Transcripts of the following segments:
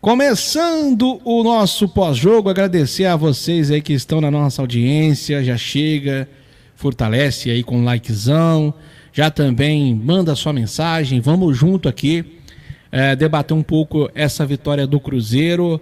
Começando o nosso pós-jogo, agradecer a vocês aí que estão na nossa audiência, já chega, fortalece aí com um likezão, já também manda sua mensagem, vamos junto aqui debater um pouco essa vitória do Cruzeiro,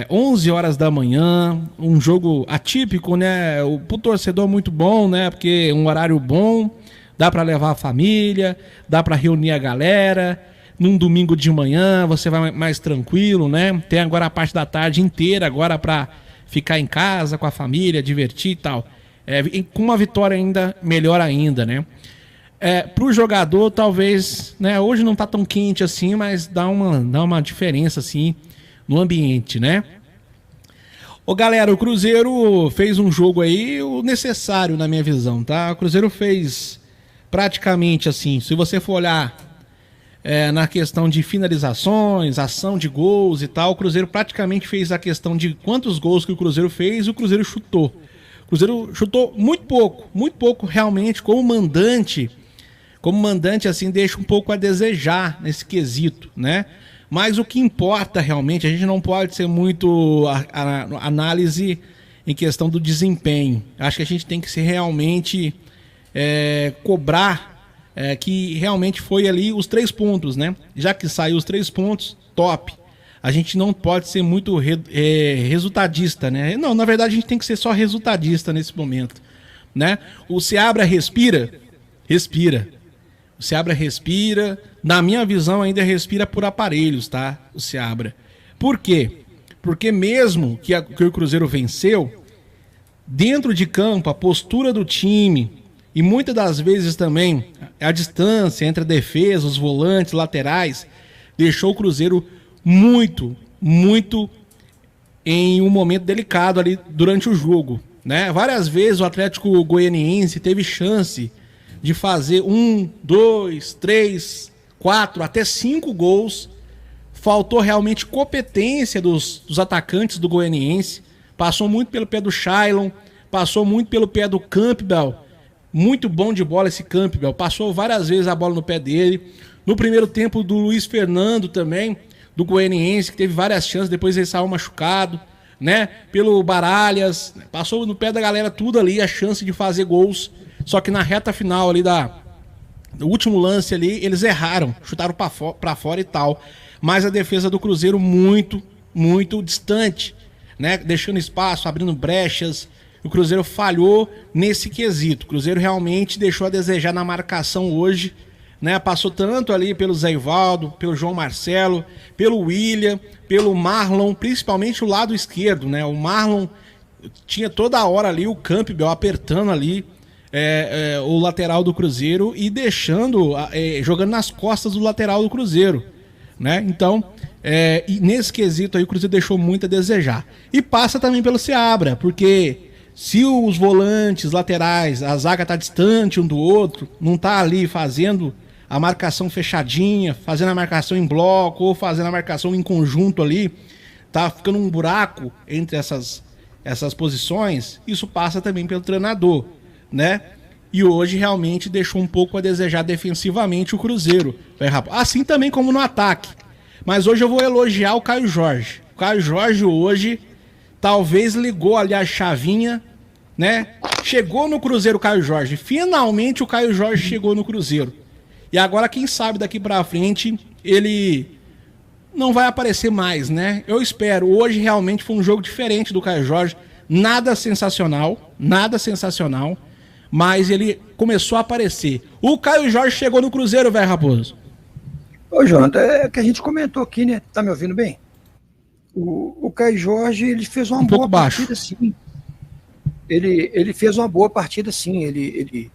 11 horas da manhã, um jogo atípico, né, pro torcedor muito bom, né, porque um horário bom, dá para levar a família, dá para reunir a galera. Num domingo de manhã, você vai mais tranquilo, né? Tem agora a parte da tarde inteira agora para ficar em casa com a família, divertir e tal. Com uma vitória ainda, melhor ainda, né? Pro jogador, talvez, né? Hoje não tá tão quente assim, mas dá uma diferença, assim, no ambiente, né? Ô, galera, o Cruzeiro fez um jogo aí, o necessário na minha visão, tá? O Cruzeiro fez praticamente assim, se você for olhar na questão de finalizações, ação de gols e tal, o Cruzeiro praticamente fez a questão de quantos gols que o Cruzeiro fez, o Cruzeiro chutou. O Cruzeiro chutou muito pouco realmente, como mandante assim, deixa um pouco a desejar nesse quesito, né? Mas o que importa realmente, a gente não pode ser muito análise em questão do desempenho. Acho que a gente tem que ser realmente cobrar que realmente foi ali os 3 pontos, né? Já que saiu os 3 pontos, top. A gente não pode ser muito resultadista, né? Não, na verdade a gente tem que ser só resultadista nesse momento, né? O Seabra respira. O Seabra respira, na minha visão ainda respira por aparelhos, tá? O Seabra. Por quê? Porque mesmo que o Cruzeiro venceu, dentro de campo, a postura do time e muitas das vezes também a distância entre a defesa, os volantes, laterais, deixou o Cruzeiro muito em um momento delicado ali durante o jogo, né? Várias vezes o Atlético Goianiense teve chance de fazer 1, 2, 3, 4, até 5 gols. Faltou realmente competência dos atacantes do Goianiense. Passou muito pelo pé do Shailon, passou muito pelo pé do Campbell. Muito bom de bola esse Campbell, passou várias vezes a bola no pé dele. No primeiro tempo do Luiz Fernando também, do Goianiense, que teve várias chances, depois ele saiu machucado, né? Pelo Baralhas, passou no pé da galera tudo ali, a chance de fazer gols. Só que na reta final ali do último lance ali, eles erraram, chutaram pra fora e tal. Mas a defesa do Cruzeiro muito distante, né? Deixando espaço, abrindo brechas. O Cruzeiro falhou nesse quesito. O Cruzeiro realmente deixou a desejar na marcação hoje, né? Passou tanto ali pelo Zé Ivaldo, pelo João Marcelo, pelo William, pelo Marlon, principalmente o lado esquerdo, né? O Marlon tinha toda a hora ali o Campbell apertando ali o lateral do Cruzeiro e deixando, jogando nas costas do lateral do Cruzeiro, né? Então, e nesse quesito aí o Cruzeiro deixou muito a desejar. E passa também pelo Seabra, porque se os volantes laterais, a zaga tá distante um do outro, não tá ali fazendo a marcação fechadinha, fazendo a marcação em bloco ou fazendo a marcação em conjunto ali, tá ficando um buraco entre essas posições, isso passa também pelo treinador, né? E hoje realmente deixou um pouco a desejar defensivamente o Cruzeiro. Assim também como no ataque. Mas hoje eu vou elogiar o Caio Jorge. O Caio Jorge hoje talvez ligou ali a chavinha, né? Chegou no Cruzeiro o Caio Jorge. Finalmente o Caio Jorge chegou no Cruzeiro. E agora, quem sabe daqui pra frente, ele não vai aparecer mais, né? Eu espero. Hoje realmente foi um jogo diferente do Caio Jorge. Nada sensacional, mas ele começou a aparecer. O Caio Jorge chegou no Cruzeiro, velho Raposo. Ô, Jonathan, é que a gente comentou aqui, né? Tá me ouvindo bem? O Caio Jorge, ele fez uma boa partida, sim. Ele fez uma boa partida, sim. Ele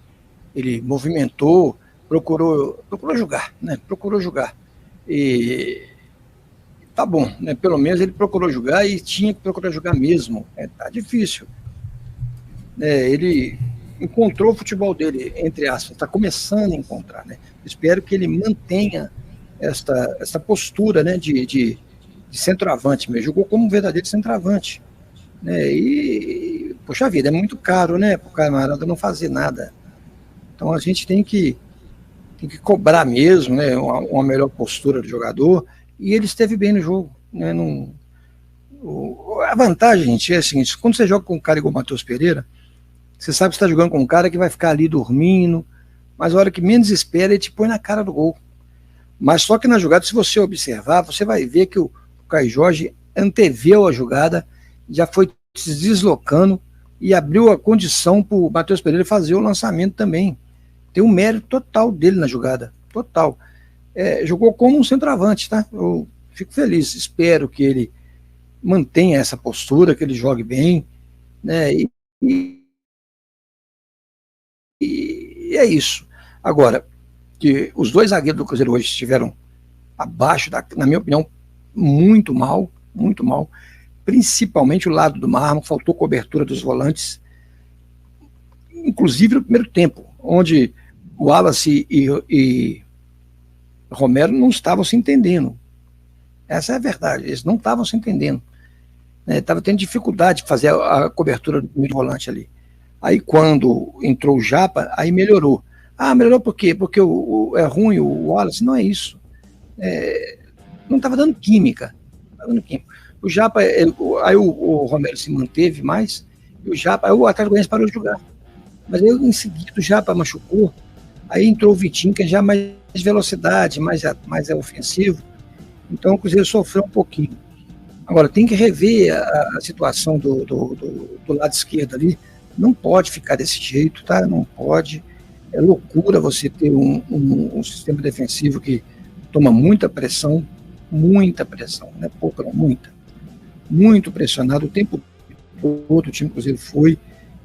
movimentou, procurou jogar, né? Procurou jogar. E tá bom, né? Pelo menos ele procurou jogar e tinha que procurar jogar mesmo. Tá difícil. Ele encontrou o futebol dele, entre aspas, está começando a encontrar, né? Espero que ele mantenha esta postura, né, de centroavante, mas jogou como um verdadeiro centroavante, né? E poxa vida, é muito caro, né, para o camarada não fazer nada. Então a gente tem que cobrar mesmo, né, uma melhor postura do jogador, e ele esteve bem no jogo. né? A vantagem, gente, é a seguinte: quando você joga com um cara igual o Matheus Pereira, você sabe que você está jogando com um cara que vai ficar ali dormindo, mas a hora que menos espera, ele te põe na cara do gol. Mas só que na jogada, se você observar, você vai ver que o Caio Jorge anteveu a jogada, já foi se deslocando e abriu a condição para o Matheus Pereira fazer o lançamento também. Tem um mérito total dele na jogada, total. Jogou como um centroavante, tá? Eu fico feliz, espero que ele mantenha essa postura, que ele jogue bem, né? E é isso. Agora, que os dois zagueiros do Cruzeiro hoje estiveram abaixo, na minha opinião, muito mal, principalmente o lado do Marlon, faltou cobertura dos volantes, inclusive no primeiro tempo, onde o Wallace e Romero não estavam se entendendo. Essa é a verdade, eles não estavam se entendendo. Estava tendo dificuldade de fazer a cobertura do primeiro volante ali. Aí quando entrou o Japa, aí melhorou. Melhorou por quê? Porque é ruim o Wallace? Não é isso. Não estava dando química. O Japa, aí o Romero se manteve mais, e o Japa, aí o Atlético Goianiense parou de jogar. Mas aí em seguida o Japa machucou, aí entrou o Vitinho, que é já mais velocidade, mais ofensivo. Então o Cruzeiro sofreu um pouquinho. Agora, tem que rever a situação do lado esquerdo ali. Não pode ficar desse jeito, tá? Não pode. É loucura você ter um sistema defensivo que toma muita pressão, não é pouca, não, muita. Muito pressionado o tempo todo, o time do Cruzeiro foi,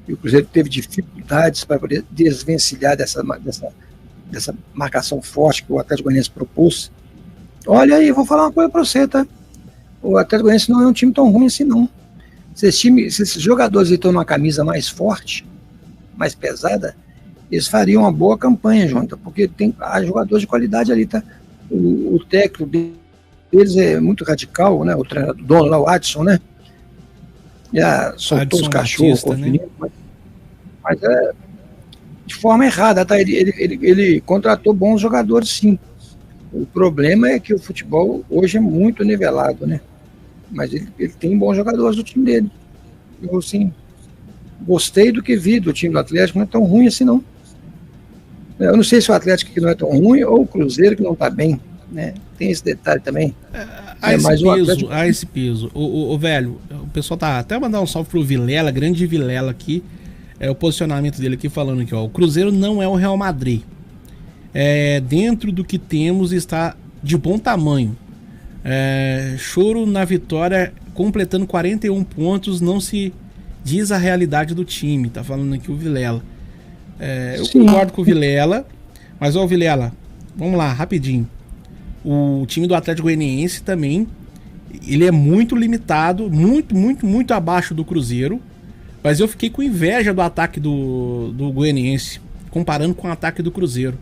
e o Cruzeiro teve dificuldades para poder desvencilhar dessa marcação forte que o Atlético Goianiense propôs. Olha aí, eu vou falar uma coisa para você, tá? O Atlético Goianiense não é um time tão ruim assim, não. Se esses jogadores estão numa camisa mais forte, mais pesada, eles fariam uma boa campanha, Jonathan, porque há jogadores de qualidade ali, tá? O técnico deles é muito radical, né? O treinador, o dono lá, o Adson, né? Já soltou os cachorros, né? Mas de forma errada, tá? Ele contratou bons jogadores, sim. O problema é que o futebol hoje é muito nivelado, né? Mas ele tem bons jogadores do time dele. Eu, assim, gostei do que vi do time do Atlético, não é tão ruim assim, não. Eu não sei se o Atlético que não é tão ruim ou o Cruzeiro que não está bem, né? Tem esse detalhe também. Há esse peso. O velho, o pessoal tá até mandar um salve pro Vilela, grande Vilela aqui. O posicionamento dele aqui falando aqui, ó. O Cruzeiro não é o Real Madrid. Dentro do que temos está de bom tamanho. Choro na vitória, completando 41 pontos, não se diz a realidade do time. Tá falando aqui o Vilela. Eu concordo com o Vilela, mas ó, Vilela, vamos lá, rapidinho. O time do Atlético Goianiense também, ele é muito limitado, muito abaixo do Cruzeiro, mas eu fiquei com inveja do ataque do Goianiense, comparando com o ataque do Cruzeiro.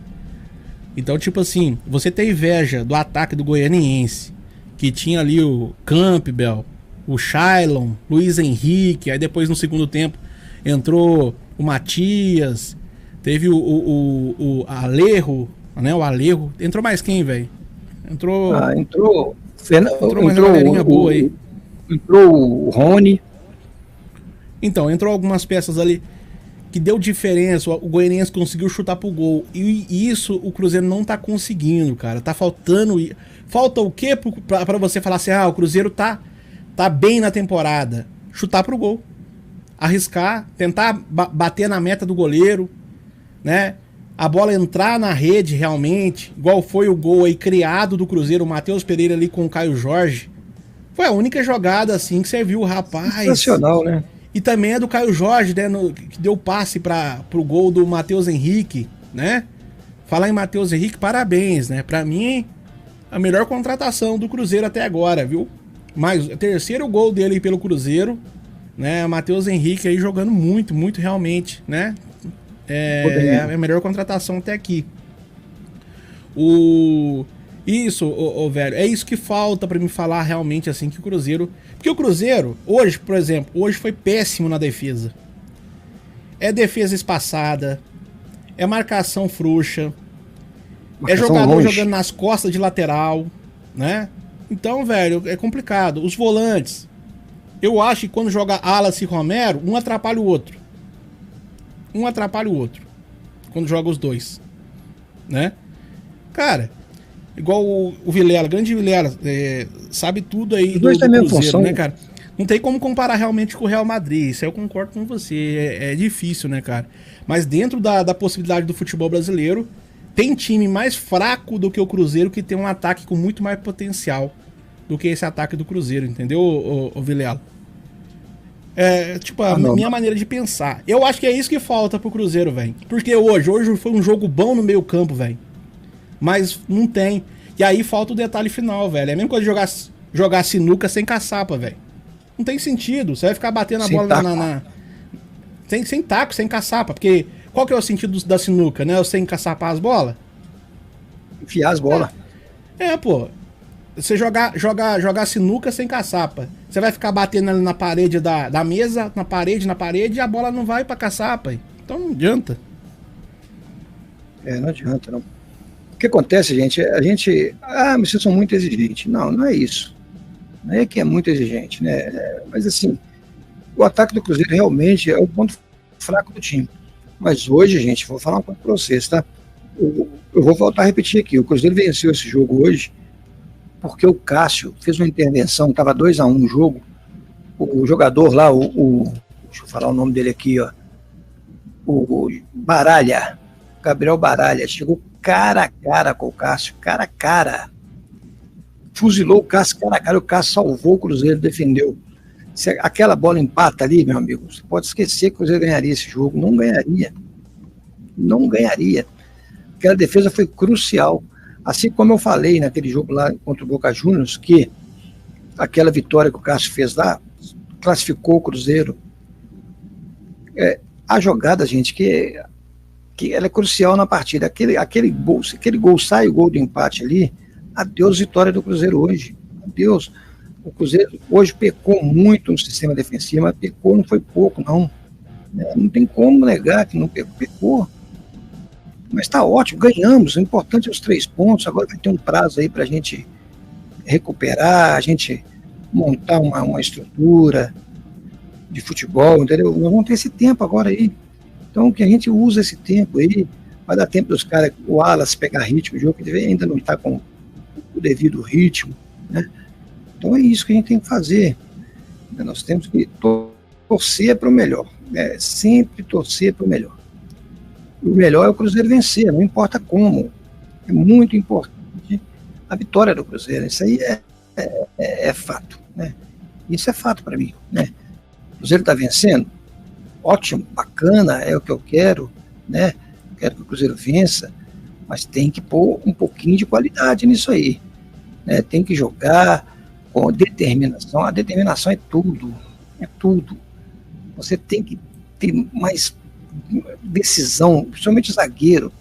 Então, tipo assim, você tem inveja do ataque do Goianiense, que tinha ali o Campbell, o Shailon, Luiz Henrique, aí depois no segundo tempo entrou o Matias, teve o Alejo, né? O Alejo. Entrou mais quem, velho? Entrou uma galerinha boa aí. Entrou o Rony. Então, entrou algumas peças ali que deu diferença. O Goianiense conseguiu chutar pro gol. E isso o Cruzeiro não tá conseguindo, cara. Tá faltando. Falta o quê pra você falar assim: o Cruzeiro tá bem na temporada? Chutar pro gol. Arriscar, tentar bater na meta do goleiro, né? A bola entrar na rede realmente, igual foi o gol aí criado do Cruzeiro, o Matheus Pereira ali com o Caio Jorge. Foi a única jogada assim que serviu o rapaz. Sensacional, né? E também é do Caio Jorge, né? Que deu passe pro gol do Matheus Henrique, né? Falar em Matheus Henrique, parabéns, né? Pra mim, a melhor contratação do Cruzeiro até agora, viu? Mas o terceiro gol dele pelo Cruzeiro, né? Matheus Henrique aí jogando muito realmente, né? É a melhor contratação até aqui. Velho, é isso que falta pra me falar realmente assim que o Cruzeiro... Porque o Cruzeiro, hoje, por exemplo, hoje foi péssimo na defesa. É defesa espaçada, é marcação frouxa, é jogador jogando nas costas de lateral, né? Então, velho, é complicado. Os volantes, eu acho que quando joga Alas e Romero, um atrapalha o outro. Um atrapalha o outro. Quando joga os dois. Né? Cara, igual o Vilela, grande Vilela, sabe tudo aí do Cruzeiro, função, né, cara? Não tem como comparar realmente com o Real Madrid. Isso eu concordo com você. É difícil, né, cara? Mas dentro da possibilidade do futebol brasileiro, tem time mais fraco do que o Cruzeiro que tem um ataque com muito mais potencial do que esse ataque do Cruzeiro, entendeu, o Vilela? Tipo, a minha maneira de pensar. Eu acho que é isso que falta pro Cruzeiro, velho. Porque hoje foi um jogo bom no meio campo, velho. Mas não tem. E aí falta o detalhe final, velho. É a mesma coisa de jogar sinuca sem caçapa, velho. Não tem sentido. Você vai ficar batendo a bola sem taco, sem caçapa. Porque qual que é o sentido da sinuca, né? Sem caçapar as bolas? Enfiar as bolas. Pô. Você jogar sinuca sem caçapa. Você vai ficar batendo ali na parede da mesa, na parede, e a bola não vai pra caçapa. Então não adianta. Não adianta, não. O que acontece, gente? Mas vocês são muito exigentes. Não é isso. Não é que é muito exigente, né? Mas assim, o ataque do Cruzeiro realmente é o ponto fraco do time. Mas hoje, gente, vou falar uma coisa pra vocês, tá? Eu vou voltar a repetir aqui. O Cruzeiro venceu esse jogo hoje porque o Cássio fez uma intervenção, estava 2-1 no jogo. O jogador lá, deixa eu falar o nome dele aqui, ó. O Baralha, Gabriel Baralha, chegou cara a cara com o Cássio, cara a cara. Fuzilou o Cássio cara a cara, o Cássio salvou o Cruzeiro, defendeu. Se aquela bola empata ali, meu amigo, você pode esquecer que o Cruzeiro ganharia esse jogo. Não ganharia. Não ganharia. Aquela defesa foi crucial. Assim como eu falei naquele jogo lá contra o Boca Juniors, que aquela vitória que o Cássio fez lá, classificou o Cruzeiro. A jogada, gente, que ela é crucial na partida. Aquele gol sai, o gol do empate ali, adeus vitória do Cruzeiro hoje. Adeus. O Cruzeiro hoje pecou muito no sistema defensivo, mas pecou não foi pouco, não. Não tem como negar que não pecou. Mas está ótimo, ganhamos. O importante é os 3 pontos. Agora vai ter um prazo aí para a gente recuperar, a gente montar uma estrutura de futebol, entendeu? Nós vamos ter esse tempo agora aí. Então, que a gente usa esse tempo aí, vai dar tempo dos caras, o Alas pegar ritmo, o jogo que ainda não está com o devido ritmo, né? Então é isso que a gente tem que fazer. Nós temos que torcer para o melhor, sempre torcer para o melhor. O melhor é o Cruzeiro vencer, não importa como. É muito importante a vitória do Cruzeiro. Isso aí é fato, né? Isso é fato para mim, né? O Cruzeiro está vencendo, ótimo, bacana, é o que eu quero, né? Eu quero que o Cruzeiro vença, mas tem que pôr um pouquinho de qualidade nisso aí, né? Tem que jogar com determinação. A determinação é tudo, é tudo. Você tem que ter mais decisão, principalmente o zagueiro.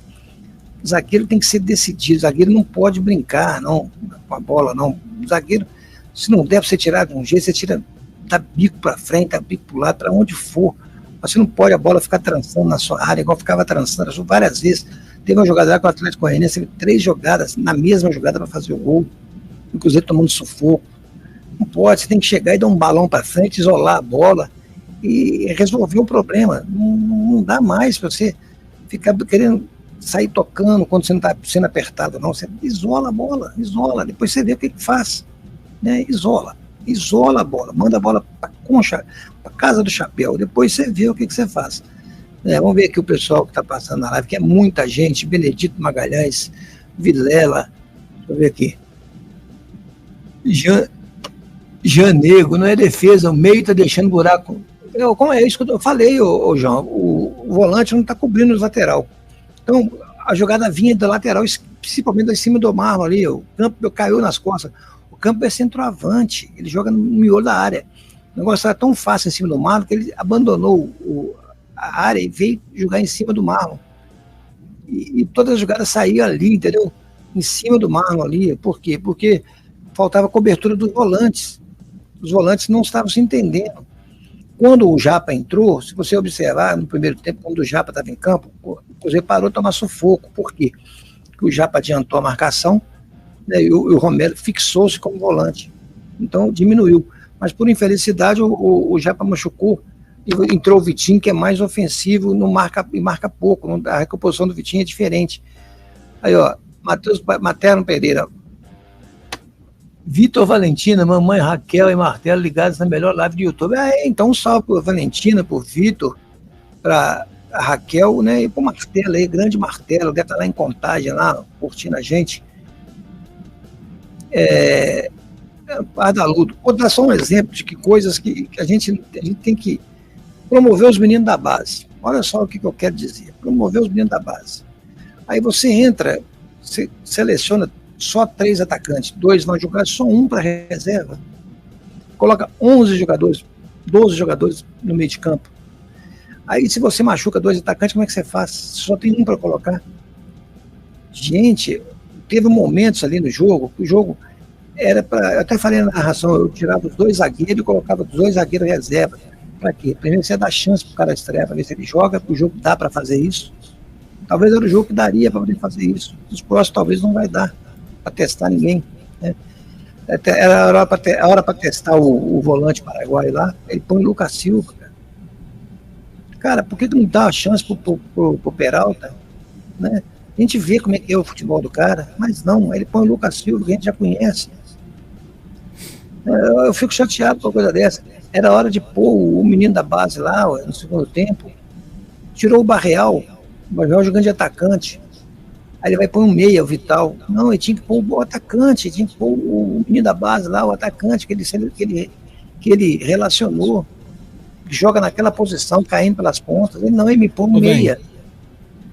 O zagueiro tem que ser decidido, o zagueiro não pode brincar não, com a bola, não. O zagueiro, se não der para você tirar de um jeito, você tira, dá bico para frente, dá bico para o lado, para onde for. Você não pode a bola ficar trançando na sua área, igual ficava trançando várias vezes. Teve uma jogada lá com o Atlético Goianiense, teve 3 jogadas na mesma jogada para fazer o gol, inclusive tomando sufoco. Não pode, você tem que chegar e dar um balão para frente, isolar a bola e resolver o problema. Não dá mais para você ficar querendo sair tocando quando você não está sendo apertado, não. Você isola a bola, isola, depois você vê o que faz, né? Isola a bola, manda a bola para a casa do chapéu, depois você vê o que você faz. Vamos ver aqui o pessoal que está passando na live, que é muita gente: Benedito Magalhães, Vilela, deixa eu ver aqui, Janego, não é defesa, o meio está deixando buraco. Como é isso que eu falei, João, o volante não está cobrindo os lateral. Então, a jogada vinha da lateral, principalmente em cima do Marlon ali, o Campo caiu nas costas. O Campo é centroavante, ele joga no miolo da área. O negócio era tão fácil em cima do Marlon que ele abandonou a área e veio jogar em cima do Marlon. E todas as jogadas saíam ali, entendeu? Em cima do Marlon ali. Por quê? Porque faltava cobertura dos volantes. Os volantes não estavam se entendendo. Quando o Japa entrou, se você observar no primeiro tempo, quando o Japa estava em campo, o Cruzeiro parou de tomar sufoco. Por quê? Porque o Japa adiantou a marcação, né, e o Romero fixou-se como volante. Então diminuiu. Mas por infelicidade o Japa machucou, e entrou o Vitinho, que é mais ofensivo, não marca, e marca pouco, a recomposição do Vitinho é diferente. Aí, ó, Materno Pereira, Vitor Valentina, mamãe Raquel e Martelo ligados na melhor live do YouTube. Então um salve para Valentina, para o Vitor, para a Raquel, né, e para o Martelo aí, grande Martelo, deve estar lá em Contagem, lá, curtindo a gente. Ardaludo, vou dar só um exemplo de que coisas que a gente tem que promover os meninos da base. Olha só o que eu quero dizer, promover os meninos da base. Aí você entra, você seleciona só 3 atacantes, 2 vão jogar, só um para reserva. Coloca 11 jogadores, 12 jogadores no meio de campo. Aí se você machuca 2 atacantes, como é que você faz? Só tem um para colocar. Gente, teve momentos ali no jogo, que o jogo era para... Eu até falei na narração, eu tirava os 2 zagueiros e colocava os 2 zagueiros reserva. Para quê? Primeiro você dá chance para o cara estrear, para ver se ele joga, porque o jogo dá para fazer isso. Talvez era o jogo que daria para poder fazer isso. Os próximos talvez não vai dar para testar ninguém, né? Era a hora para testar o volante paraguaio lá, ele põe o Lucas Silva, cara, por que não dá a chance pro Peralta, né? A gente vê como é que é o futebol do cara, mas não, ele põe o Lucas Silva, que a gente já conhece. Eu fico chateado com uma coisa dessa. Era hora de pôr o menino da base lá no segundo tempo, tirou o Barreal jogando de atacante. Aí ele vai pôr um meia, o Vital. Não, ele tinha que pôr o atacante, tinha que pôr o menino da base lá, o atacante que ele relacionou, que joga naquela posição, caindo pelas pontas. Ele não, ele me põe um meia.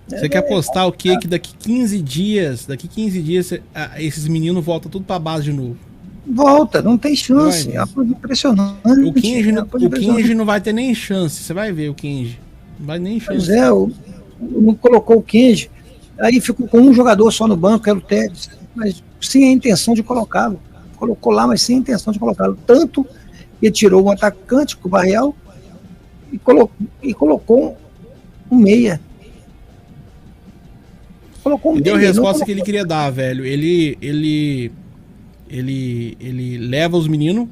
Você quer apostar o quê? Que daqui 15 dias, esses meninos voltam tudo pra base de novo. Volta, não tem chance. É uma coisa impressionante. O Kenji não vai ter nem chance. Você vai ver o Kenji. Não vai nem chance. Pois não colocou o Kenji. Aí ficou com um jogador só no banco, que era o Tevez, mas sem a intenção de colocá-lo. Colocou lá, mas sem a intenção de colocá-lo. Tanto que tirou um atacante, com o Barreal, e colocou um meia. Colocou um meia. Deu a resposta que ele queria dar, velho. Ele leva os meninos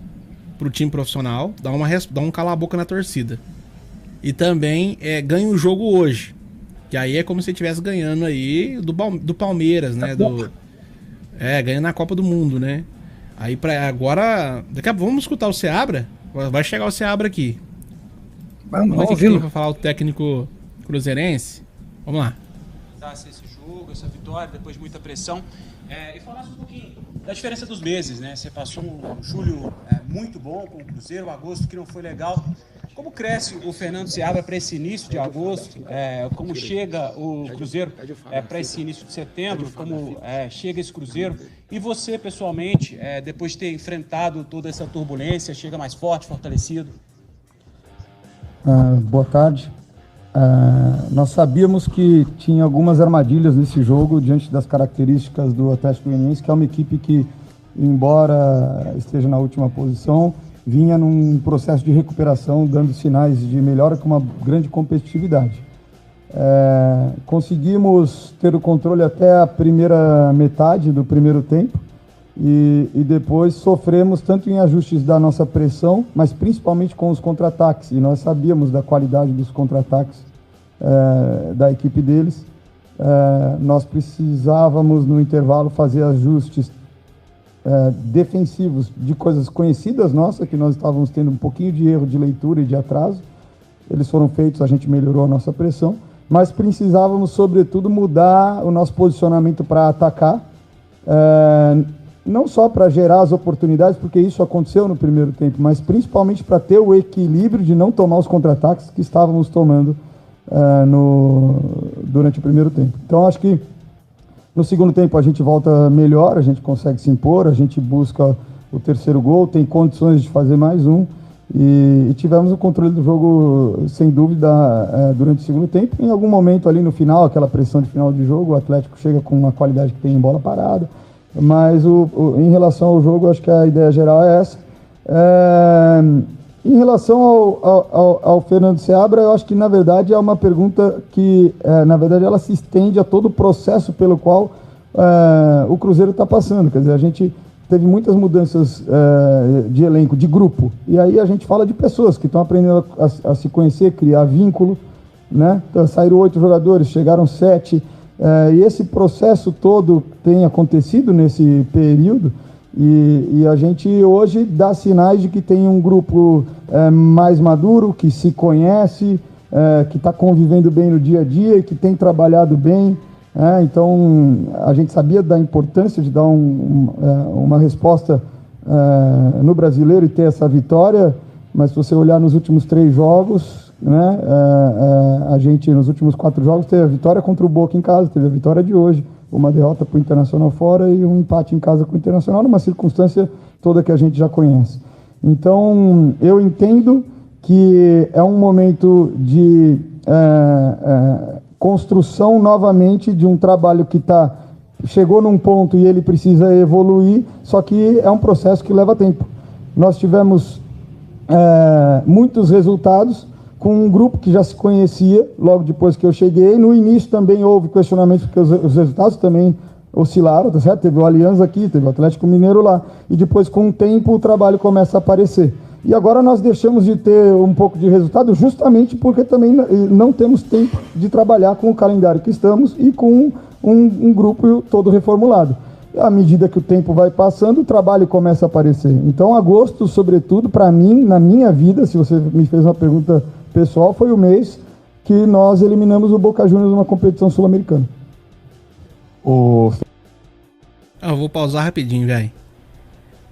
pro time profissional, dá um cala-a-boca na torcida. E também ganha o jogo hoje. Que aí é como se estivesse ganhando aí do Palmeiras, né? Ganhando na Copa do Mundo, né? Aí agora. Daqui a pouco vamos escutar o Seabra. Vai chegar o Seabra aqui. Vamos ouvir pra falar o técnico cruzeirense. Vamos lá. Esse jogo, essa vitória, depois de muita pressão. E falasse um pouquinho da diferença dos meses, né? Você passou um julho muito bom com o Cruzeiro, um agosto que não foi legal. Como cresce o Fernando Seabra para esse início de agosto? Como chega o Cruzeiro para esse início de setembro? Como chega esse Cruzeiro? E você, pessoalmente, depois de ter enfrentado toda essa turbulência, chega mais forte, fortalecido? Boa tarde. Nós sabíamos que tinha algumas armadilhas nesse jogo diante das características do Atlético Goianiense, que é uma equipe que, embora esteja na última posição, vinha num processo de recuperação, dando sinais de melhora com uma grande competitividade. Conseguimos ter o controle até a primeira metade do primeiro tempo e depois sofremos tanto em ajustes da nossa pressão, mas principalmente com os contra-ataques, e nós sabíamos da qualidade dos contra-ataques da equipe deles. Nós precisávamos no intervalo fazer ajustes defensivos de coisas conhecidas nossas, que nós estávamos tendo um pouquinho de erro de leitura e de atraso. Eles foram feitos, a gente melhorou a nossa pressão, mas precisávamos, sobretudo, mudar o nosso posicionamento para atacar, não só para gerar as oportunidades, porque isso aconteceu no primeiro tempo, mas principalmente para ter o equilíbrio de não tomar os contra-ataques que estávamos tomando durante o primeiro tempo. Então, acho que no segundo tempo a gente volta melhor, a gente consegue se impor, a gente busca o terceiro gol, tem condições de fazer mais um, e tivemos o controle do jogo, sem dúvida, durante o segundo tempo. Em algum momento ali no final, aquela pressão de final de jogo, o Atlético chega com a qualidade que tem em bola parada, mas em relação ao jogo, acho que a ideia geral é essa. Em relação ao Fernando Seabra, eu acho que, na verdade, é uma pergunta que, na verdade, ela se estende a todo o processo pelo qual o Cruzeiro está passando. Quer dizer, a gente teve muitas mudanças de elenco, de grupo. E aí a gente fala de pessoas que estão aprendendo a se conhecer, criar vínculo, né? Então, saíram 8 jogadores, chegaram 7. E esse processo todo tem acontecido nesse período. E a gente hoje dá sinais de que tem um grupo mais maduro, que se conhece, que está convivendo bem no dia a dia, que tem trabalhado bem. Então, a gente sabia da importância de dar uma resposta no Brasileiro e ter essa vitória, mas se você olhar nos últimos 3 jogos, né, a gente, nos últimos 4 jogos, teve a vitória contra o Boca em casa, teve a vitória de hoje, uma derrota para o Internacional fora e um empate em casa com o Internacional, numa circunstância toda que a gente já conhece. Então, eu entendo que é um momento de construção novamente de um trabalho que chegou num ponto e ele precisa evoluir, só que é um processo que leva tempo. Nós tivemos muitos resultados com um grupo que já se conhecia logo depois que eu cheguei. No início também houve questionamento, porque os resultados também oscilaram, tá certo? Teve o Alianza aqui, teve o Atlético Mineiro lá, e depois com o tempo o trabalho começa a aparecer. E agora nós deixamos de ter um pouco de resultado justamente porque também não temos tempo de trabalhar com o calendário que estamos e com um grupo todo reformulado. À medida que o tempo vai passando, o trabalho começa a aparecer. Então, agosto, sobretudo, para mim, na minha vida, se você me fez uma pergunta pessoal, foi o mês que nós eliminamos o Boca Juniors numa competição sul-americana. Eu vou pausar rapidinho, velho.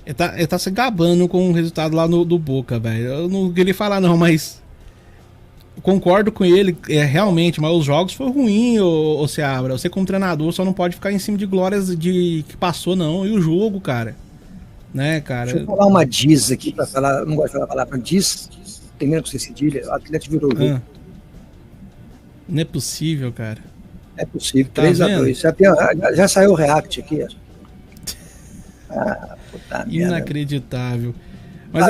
Ele tá se gabando com o resultado lá do Boca, velho. Eu não queria falar não, mas concordo com ele, realmente, mas os jogos foram ruins, ô Seabra. Você como treinador só não pode ficar em cima de glórias de que passou, não. E o jogo, cara. Né, cara? Deixa eu falar uma diz aqui, pra falar, eu não gosto de falar a palavra diz, termina com cedilha, o Atlético virou o jogo. Não é possível, cara. É possível, tá 3-2. Já saiu o react aqui, puta inacreditável. Mas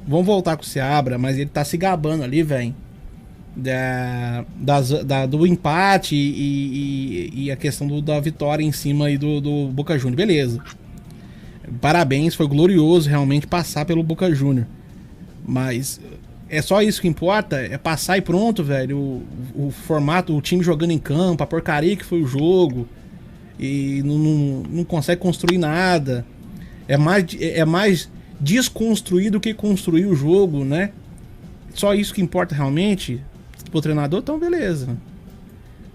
vamos voltar com o Seabra, mas ele tá se gabando ali, velho. Do empate e a questão da vitória em cima aí do Boca Juniors. Beleza. Parabéns, foi glorioso realmente passar pelo Boca Juniors. Mas é só isso que importa? É passar e pronto, velho? O formato, o time jogando em campo, a porcaria que foi o jogo. E não consegue construir nada. É mais desconstruir do que construir o jogo, né? Só isso que importa realmente pro treinador, então beleza.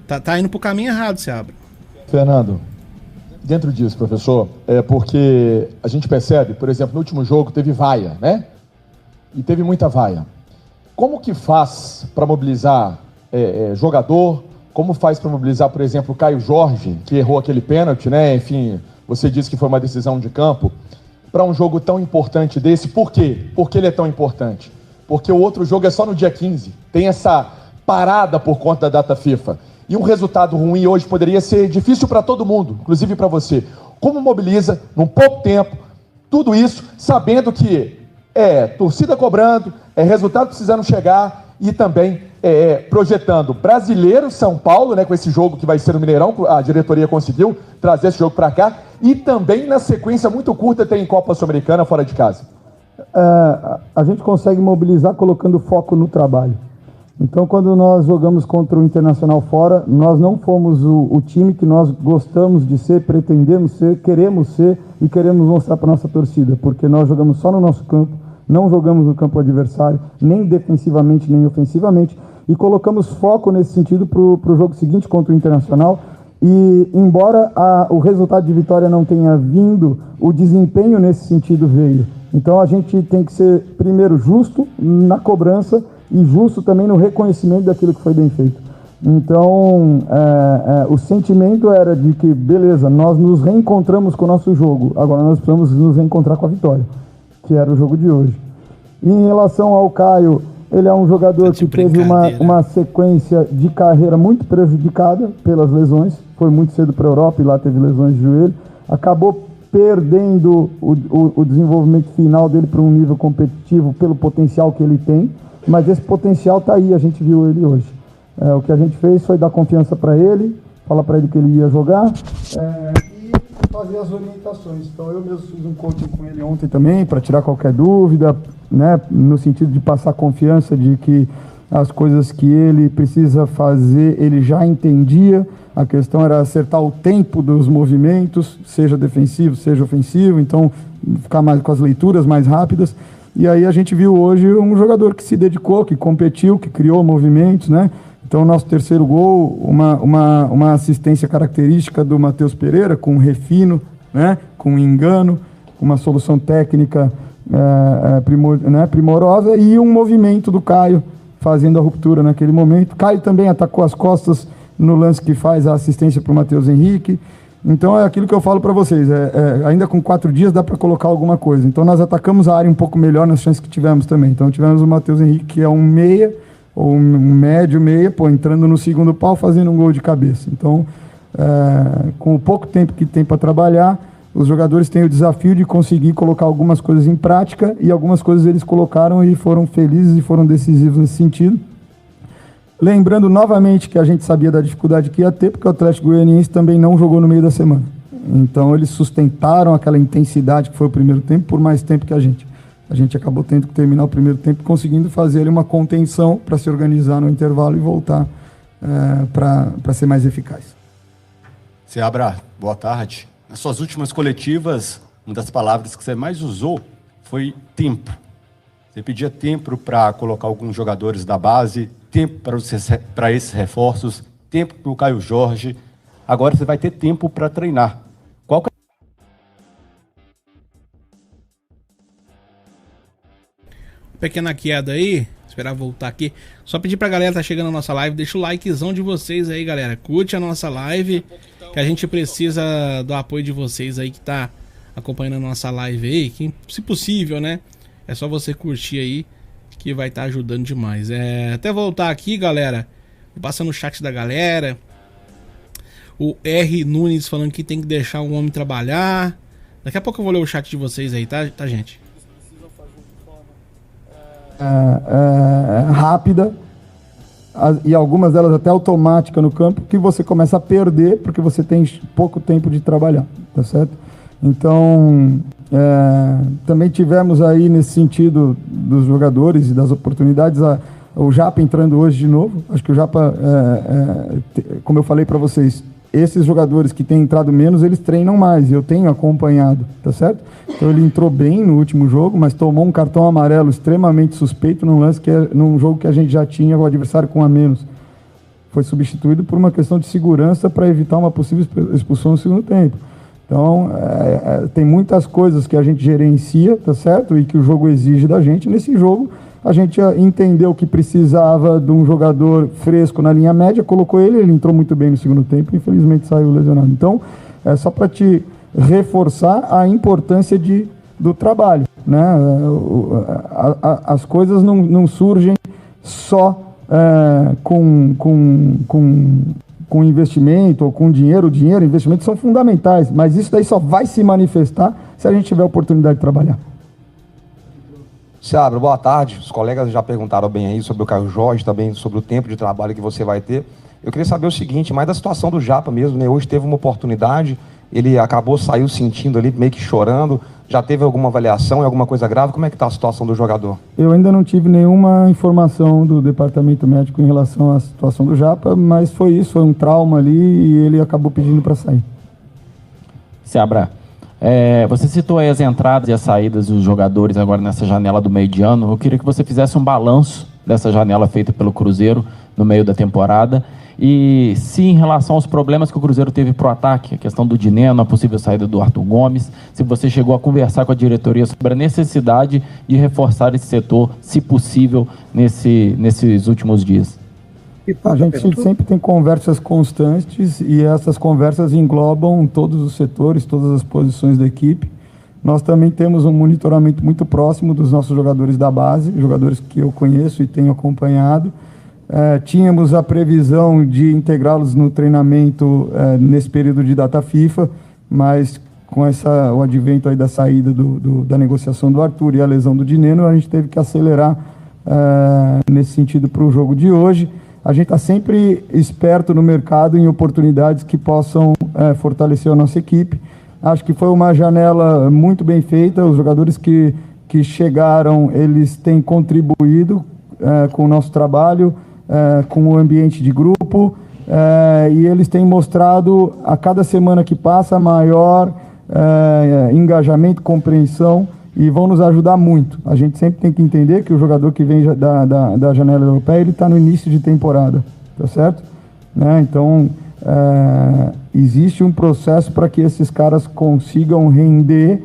Tá indo pro caminho errado, Seabra. Fernando, dentro disso, professor, é porque a gente percebe, por exemplo, no último jogo teve vaia, né? E teve muita vaia. Como que faz para mobilizar jogador? Como faz para mobilizar, por exemplo, o Caio Jorge, que errou aquele pênalti, né? Enfim, você disse que foi uma decisão de campo. Para um jogo tão importante desse, por quê? Por que ele é tão importante? Porque o outro jogo é só no dia 15. Tem essa parada por conta da data FIFA. E um resultado ruim hoje poderia ser difícil para todo mundo, inclusive para você. Como mobiliza, num pouco tempo, tudo isso, sabendo que torcida cobrando, resultado precisando chegar e também projetando Brasileiro, São Paulo, né, com esse jogo que vai ser no Mineirão, a diretoria conseguiu trazer esse jogo para cá, e também na sequência muito curta tem Copa Sul-Americana fora de casa. A gente consegue mobilizar colocando foco no trabalho. Então, quando nós jogamos contra o Internacional fora, nós não fomos o time que nós gostamos de ser, pretendemos ser, queremos ser e queremos mostrar para nossa torcida, porque nós jogamos só no nosso campo, não jogamos no campo adversário, nem defensivamente, nem ofensivamente, e colocamos foco nesse sentido para o jogo seguinte contra o Internacional. E embora o resultado de vitória não tenha vindo, o desempenho nesse sentido veio. Então a gente tem que ser, primeiro, justo na cobrança e justo também no reconhecimento daquilo que foi bem feito. Então o sentimento era de que, beleza, nós nos reencontramos com o nosso jogo, agora nós precisamos nos reencontrar com a vitória, que era o jogo de hoje. E em relação ao Caio, ele é um jogador que teve uma sequência de carreira muito prejudicada pelas lesões, foi muito cedo para a Europa e lá teve lesões de joelho, acabou perdendo o desenvolvimento final dele para um nível competitivo pelo potencial que ele tem, mas esse potencial está aí, a gente viu ele hoje. O que a gente fez foi dar confiança para ele, falar para ele que ele ia jogar e fazer as orientações. Então eu mesmo fiz um coaching com ele ontem também, para tirar qualquer dúvida, né, no sentido de passar confiança de que as coisas que ele precisa fazer, ele já entendia. A questão era acertar o tempo dos movimentos, seja defensivo, seja ofensivo, então ficar mais com as leituras mais rápidas. E aí a gente viu hoje um jogador que se dedicou, que competiu, que criou movimentos, né? Então, o nosso terceiro gol, uma assistência característica do Matheus Pereira, com refino, né? Com engano, uma solução técnica primorosa, e um movimento do Caio fazendo a ruptura naquele momento. Caio também atacou as costas no lance que faz a assistência para o Matheus Henrique. Então é aquilo que eu falo para vocês, ainda com 4 dias dá para colocar alguma coisa. Então nós atacamos a área um pouco melhor nas chances que tivemos também. Então tivemos o Matheus Henrique, que é um meia, ou um médio meia, entrando no segundo pau, fazendo um gol de cabeça. Então, com o pouco tempo que tem para trabalhar, os jogadores têm o desafio de conseguir colocar algumas coisas em prática, e algumas coisas eles colocaram e foram felizes e foram decisivos nesse sentido. Lembrando novamente que a gente sabia da dificuldade que ia ter, porque o Atlético Goianiense também não jogou no meio da semana. Então eles sustentaram aquela intensidade que foi o primeiro tempo por mais tempo que a gente. A gente acabou tendo que terminar o primeiro tempo conseguindo fazer ali uma contenção para se organizar no intervalo e voltar para ser mais eficaz. Seabra, boa tarde. Nas suas últimas coletivas, uma das palavras que você mais usou foi tempo. Você pedia tempo para colocar alguns jogadores da base, tempo para esses reforços, tempo para o Caio Jorge. Agora você vai ter tempo para treinar. Qual que é... Pequena queda aí, esperar voltar aqui. Só pedir pra galera que tá chegando na nossa live, deixa o likezão de vocês aí, galera. Curte a nossa live, que a gente precisa do apoio de vocês aí que tá acompanhando a nossa live aí. Que, se possível, né? É só você curtir aí, que vai estar ajudando demais. Até voltar aqui, galera. Passa no chat da galera. O R. Nunes falando que tem que deixar o homem trabalhar. Daqui a pouco eu vou ler o chat de vocês aí, tá gente? Rápida, e algumas delas até automática no campo, que você começa a perder porque você tem pouco tempo de trabalhar, tá certo? Então, também tivemos aí nesse sentido dos jogadores e das oportunidades, o Japa entrando hoje de novo. Acho que o Japa, como eu falei para vocês, esses jogadores que têm entrado menos, eles treinam mais, e eu tenho acompanhado, tá certo? Então ele entrou bem no último jogo, mas tomou um cartão amarelo extremamente suspeito num lance num jogo que a gente já tinha o adversário com a menos. Foi substituído por uma questão de segurança para evitar uma possível expulsão no segundo tempo. Então, tem muitas coisas que a gente gerencia, tá certo? E que o jogo exige da gente. Nesse jogo, a gente entendeu que precisava de um jogador fresco na linha média, colocou ele entrou muito bem no segundo tempo, infelizmente saiu lesionado. Então, é só para te reforçar a importância do trabalho, né? As coisas não surgem só com investimento ou com dinheiro. O dinheiro e investimento são fundamentais, mas isso daí só vai se manifestar se a gente tiver a oportunidade de trabalhar. Seabra, boa tarde. Os colegas já perguntaram bem aí sobre o Caio Jorge, também sobre o tempo de trabalho que você vai ter. Eu queria saber o seguinte, mais da situação do Japa mesmo, né? Hoje teve uma oportunidade, ele saiu sentindo ali, meio que chorando. Já teve alguma avaliação e alguma coisa grave? Como é que está a situação do jogador? Eu ainda não tive nenhuma informação do departamento médico em relação à situação do Japa, mas foi isso, foi um trauma ali e ele acabou pedindo para sair. Seabra, você citou aí as entradas e as saídas dos jogadores agora nessa janela do meio de ano. Eu queria que você fizesse um balanço dessa janela feita pelo Cruzeiro no meio da temporada. E se em relação aos problemas que o Cruzeiro teve para o ataque, a questão do Dineno, a possível saída do Arthur Gomes, se você chegou a conversar com a diretoria sobre a necessidade de reforçar esse setor, se possível, nesses últimos dias. A gente sempre tem conversas constantes e essas conversas englobam todos os setores, todas as posições da equipe. Nós também temos um monitoramento muito próximo dos nossos jogadores da base, jogadores que eu conheço e tenho acompanhado. Tínhamos a previsão de integrá-los no treinamento nesse período de data FIFA, mas com o advento aí da saída da negociação do Arthur e a lesão do Dineno, a gente teve que acelerar nesse sentido para o jogo de hoje. a gente está sempre esperto no mercado em oportunidades que possam fortalecer a nossa equipe. Acho que foi uma janela muito bem feita, os jogadores que chegaram, eles têm contribuído com o nosso trabalho, com o ambiente de grupo, e eles têm mostrado a cada semana que passa maior engajamento, compreensão, e vão nos ajudar muito. A gente sempre tem que entender que o jogador que vem da janela europeia, ele está no início de temporada, tá certo? Né? Então, existe um processo para que esses caras consigam render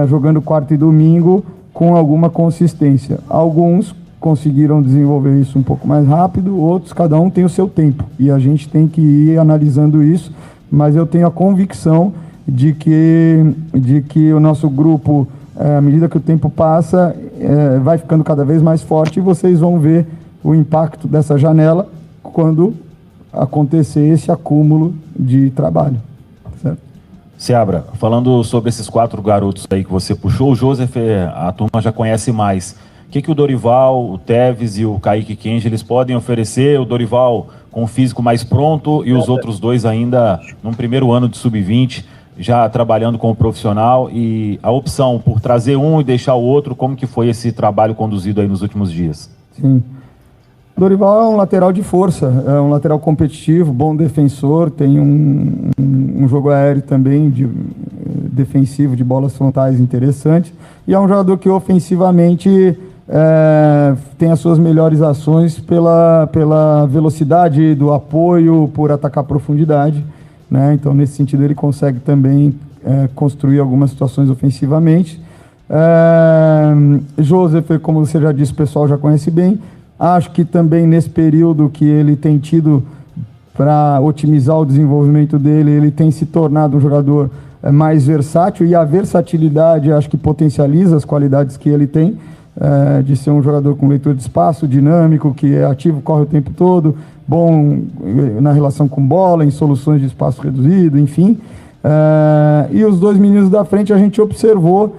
jogando quarta e domingo com alguma consistência. Alguns conseguiram desenvolver isso um pouco mais rápido, outros, cada um tem o seu tempo, e a gente tem que ir analisando isso, mas eu tenho a convicção de que o nosso grupo, à medida que o tempo passa, vai ficando cada vez mais forte, e vocês vão ver o impacto dessa janela quando acontecer esse acúmulo de trabalho. Certo? Seabra, falando sobre esses 4 garotos aí que você puxou, o Joseph, a turma já conhece mais. O que o Dorival, o Teves e o Kaique Kenji, eles podem oferecer? O Dorival com o físico mais pronto e os outros 2 ainda num primeiro ano de sub-20, já trabalhando como profissional, e a opção por trazer um e deixar o outro, como que foi esse trabalho conduzido aí nos últimos dias? Sim. Dorival é um lateral de força, é um lateral competitivo, bom defensor, tem um jogo aéreo também defensivo, de bolas frontais interessante, e é um jogador que ofensivamente tem as suas melhores ações pela velocidade do apoio, por atacar a profundidade, né? Então, nesse sentido, ele consegue também construir algumas situações ofensivamente. Joseph, como você já disse, o pessoal já conhece bem. Acho que também nesse período que ele tem tido para otimizar o desenvolvimento dele, ele tem se tornado um jogador mais versátil, e a versatilidade acho que potencializa as qualidades que ele tem, de ser um jogador com leitura de espaço, dinâmico, que é ativo, corre o tempo todo, bom na relação com bola, em soluções de espaço reduzido, enfim. E os 2 meninos da frente a gente observou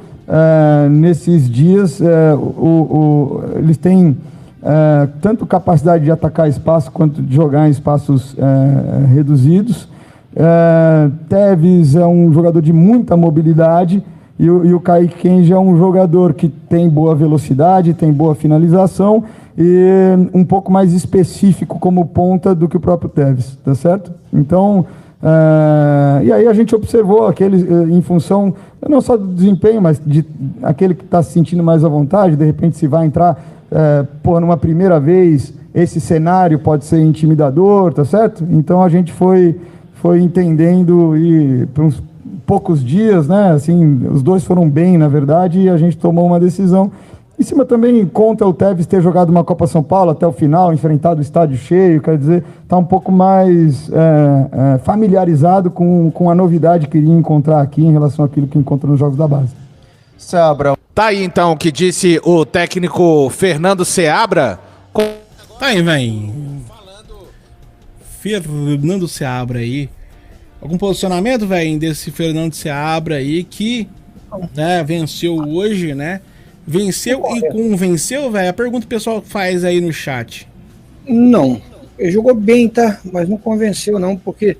nesses dias, eles têm tanto capacidade de atacar espaço quanto de jogar em espaços reduzidos. Teves é um jogador de muita mobilidade, e o Kaique Kenji é um jogador que tem boa velocidade, tem boa finalização e um pouco mais específico como ponta do que o próprio Teves, tá certo? Então, e aí a gente observou aqueles, em função não só do desempenho, mas de aquele que está se sentindo mais à vontade, de repente se vai entrar numa primeira vez, esse cenário pode ser intimidador, tá certo? Então a gente foi entendendo, e por uns poucos dias, né, assim, os 2 foram bem, na verdade, e a gente tomou uma decisão. Em cima também conta o Teves ter jogado uma Copa São Paulo até o final, enfrentado o estádio cheio, quer dizer, está um pouco mais familiarizado com a novidade que iria encontrar aqui em relação àquilo que encontra nos jogos da base. Seabra, tá aí então o que disse o técnico Fernando Seabra. Tá aí, velho. Fernando Seabra aí. Algum posicionamento, velho, desse Fernando Seabra aí que venceu hoje, né? Venceu e convenceu, velho? A pergunta que o pessoal faz aí no chat. Não, ele jogou bem, tá? Mas não convenceu não, porque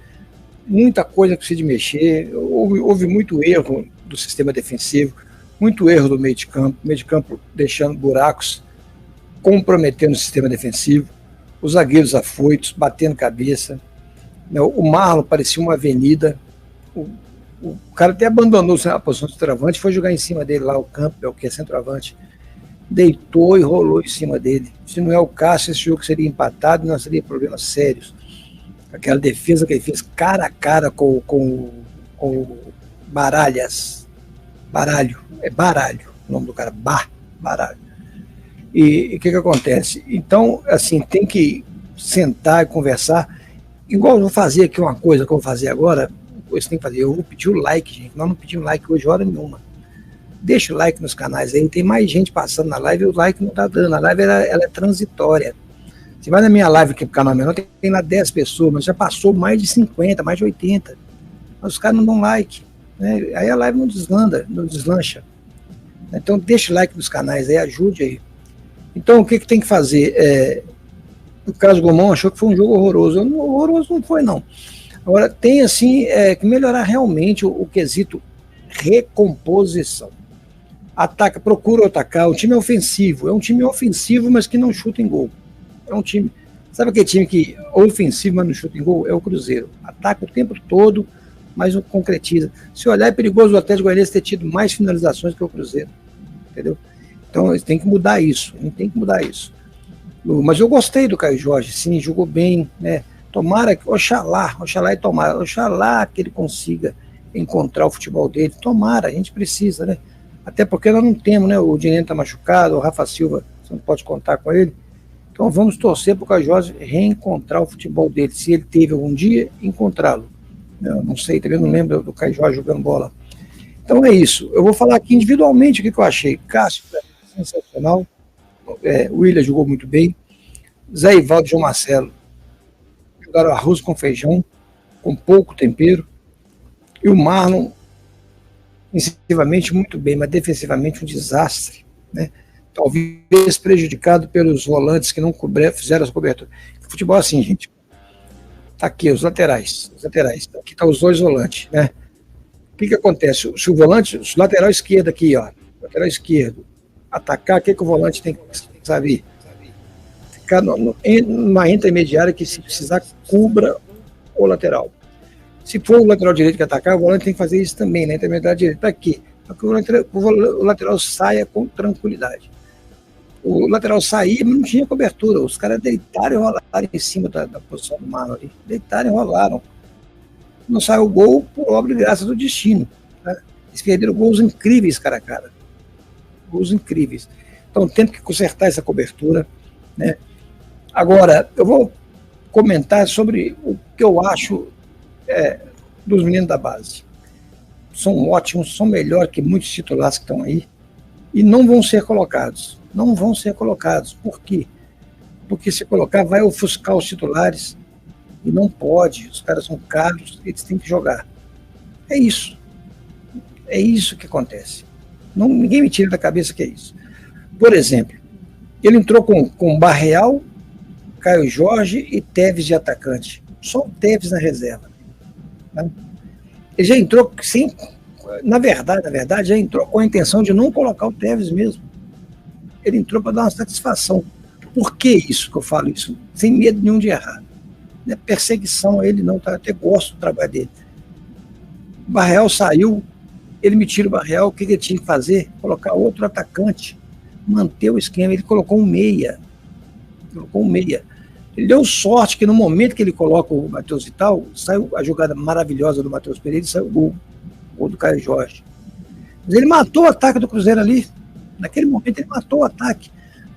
muita coisa precisa de mexer. Houve muito erro do sistema defensivo, muito erro do meio de campo deixando buracos, comprometendo o sistema defensivo, os zagueiros afoitos, batendo cabeça. O Marlon parecia uma avenida, o cara até abandonou a posição de centroavante, foi jogar em cima dele lá, o Campbell, que é centroavante, deitou e rolou em cima dele. Se não é o Cássio, esse jogo seria empatado e nós teríamos problemas sérios. Aquela defesa que ele fez cara a cara com o Baralhas. Baralho, é Baralho, o nome do cara, Baralho. E o que acontece? Então, assim, tem que sentar e conversar. Igual eu vou fazer aqui uma coisa que eu vou fazer agora, você tem que fazer, eu vou pedir o like, gente. Nós não pedimos like hoje, hora nenhuma. Deixa o like nos canais aí, tem mais gente passando na live e o like não tá dando. A live ela é transitória. Você vai na minha live aqui pro canal menor, tem lá 10 pessoas, mas já passou mais de 50, mais de 80. Mas os caras não dão like, né? Aí a live não deslancha. Então deixa o like nos canais aí, ajude aí. Então o que tem que fazer? o Carlos Gomão achou que foi um jogo horroroso. Horroroso não foi, não. Agora, tem, assim, que melhorar realmente o quesito recomposição. Ataca, procura atacar. O time é ofensivo. É um time ofensivo, mas que não chuta em gol. É um time... Sabe aquele time que é ofensivo, mas não chuta em gol? É o Cruzeiro. Ataca o tempo todo, mas não concretiza. Se olhar, é perigoso o Atlético Goianiense ter tido mais finalizações que o Cruzeiro. Entendeu? Então, eles têm que mudar isso. A gente tem que mudar isso. Mas eu gostei do Caio Jorge, sim, jogou bem, né? Tomara que, oxalá que ele consiga encontrar o futebol dele. Tomara, a gente precisa, né? Até porque nós não temos, né? O Dinheiro está machucado, o Rafa Silva, você não pode contar com ele. Então vamos torcer para o Caio Jorge reencontrar o futebol dele. Se ele teve algum dia, encontrá-lo. Eu não sei, também não lembro do Caio Jorge jogando bola. Então é isso. Eu vou falar aqui individualmente o que eu achei. Cássio, sensacional. O William jogou muito bem. Zé Ivaldo e João Marcelo jogaram arroz com feijão, com pouco tempero. E o Marlon, ofensivamente, muito bem, mas defensivamente um desastre, né? Talvez prejudicado pelos volantes que não fizeram as coberturas. O futebol é assim, gente. Tá aqui, os laterais. Aqui tá os dois volantes, né? O que acontece? Se o volante, o lateral esquerdo aqui, ó, lateral esquerdo, atacar, o que o volante tem que saber? Ficar numa intermediária que, se precisar, cubra o lateral. Se for o lateral direito que atacar, o volante tem que fazer isso também, na intermediária direita. Para quê? Para que o lateral saia com tranquilidade. O lateral saía, mas não tinha cobertura. Os caras deitaram e rolaram em cima da posição do Marlon ali. Deitaram e rolaram. Não saiu o gol por obra e graça do destino. Né? Eles perderam gols incríveis, cara a cara. Gols incríveis. Então temos que consertar essa cobertura, né? Agora, eu vou comentar sobre o que eu acho dos meninos da base. São ótimos, são melhores que muitos titulares que estão aí e não vão ser colocados. Não vão ser colocados. Por quê? Porque se colocar vai ofuscar os titulares e não pode. Os caras são caros, eles têm que jogar. É isso. É isso que acontece. Ninguém me tira da cabeça que é isso. Por exemplo, ele entrou com Barreal, Caio Jorge e Teves de atacante. Só o Teves na reserva. Né? Ele já entrou sem... Na verdade, já entrou com a intenção de não colocar o Teves mesmo. Ele entrou para dar uma satisfação. Por que isso que eu falo isso? Sem medo nenhum de errar. Não é perseguição a ele, não. Tá? Até gosto do trabalho dele. O Barreal saiu, ele me tira o Barreal, o que ele tinha que fazer? Colocar outro atacante, manter o esquema. Ele colocou um meia. Ele deu sorte que no momento que ele coloca o Matheus Vital, saiu a jogada maravilhosa do Matheus Pereira e saiu o gol do Caio Jorge. Mas ele matou o ataque do Cruzeiro ali. Naquele momento ele matou o ataque.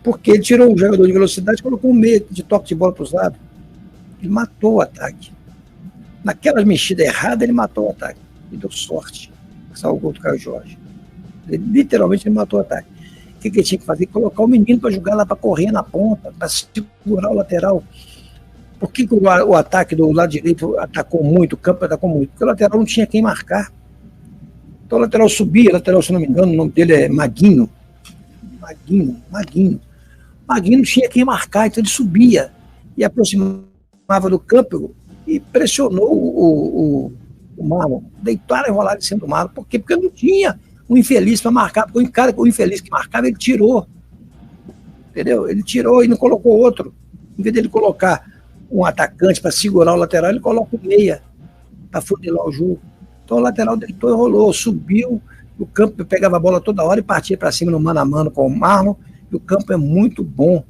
Porque ele tirou um jogador de velocidade e colocou um meia de toque de bola para os lados. Ele matou o ataque. Naquela mexida errada, ele matou o ataque. E deu sorte. Saiu o gol do Caio Jorge. Literalmente ele matou o ataque. O que ele tinha que fazer? Colocar o menino para jogar lá, para correr na ponta, para segurar o lateral. Por que o ataque do lado direito atacou muito, o campo atacou muito? Porque o lateral não tinha quem marcar. Então o lateral subia, se não me engano, o nome dele é Maguinho. Maguinho não tinha quem marcar, então ele subia e aproximava do campo e pressionou o Marlon. Deitaram e rolaram em cima do Marlon. Por quê? Porque não tinha um infeliz para marcar, porque o infeliz que marcava, ele tirou. Entendeu? Ele tirou e não colocou outro. Em vez dele colocar um atacante para segurar o lateral, ele coloca o meia para funilar o jogo. Então o lateral deitou e rolou, subiu, o campo pegava a bola toda hora e partia para cima no mano a mano com o Marlon. E o campo é muito bom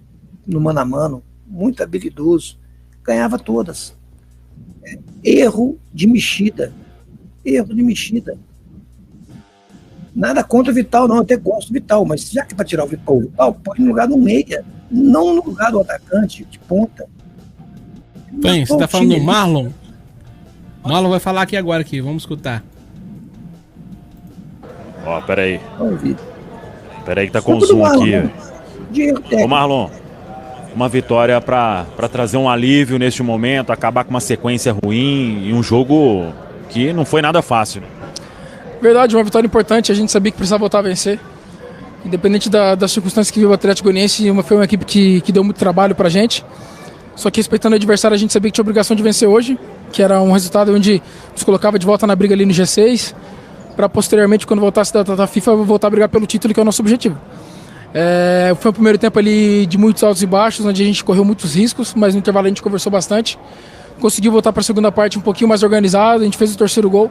no mano a mano, muito habilidoso. Ganhava todas. Erro de mexida. Nada contra o Vital, não. Eu até gosto do Vital, mas já que é para tirar o Vital, põe no lugar do meia, não no lugar do atacante de ponta. Bem, você está falando do Marlon? O Marlon vai falar aqui agora, vamos escutar. Ó, peraí. Peraí que tá Escuta com zoom Marlon, aqui. Ô Marlon, uma vitória para trazer um alívio neste momento, acabar com uma sequência ruim e um jogo que não foi nada fácil. Verdade, uma vitória importante, a gente sabia que precisava voltar a vencer. Independente das circunstâncias que viu o Atlético Goianiense, foi uma equipe que deu muito trabalho pra gente. Só que respeitando o adversário, a gente sabia que tinha obrigação de vencer hoje, que era um resultado onde nos colocava de volta na briga ali no G6, para posteriormente, quando voltasse da data FIFA, voltar a brigar pelo título, que é o nosso objetivo. Foi um primeiro tempo ali de muitos altos e baixos, onde a gente correu muitos riscos, mas no intervalo a gente conversou bastante. Conseguiu voltar para a segunda parte um pouquinho mais organizado, a gente fez o terceiro gol.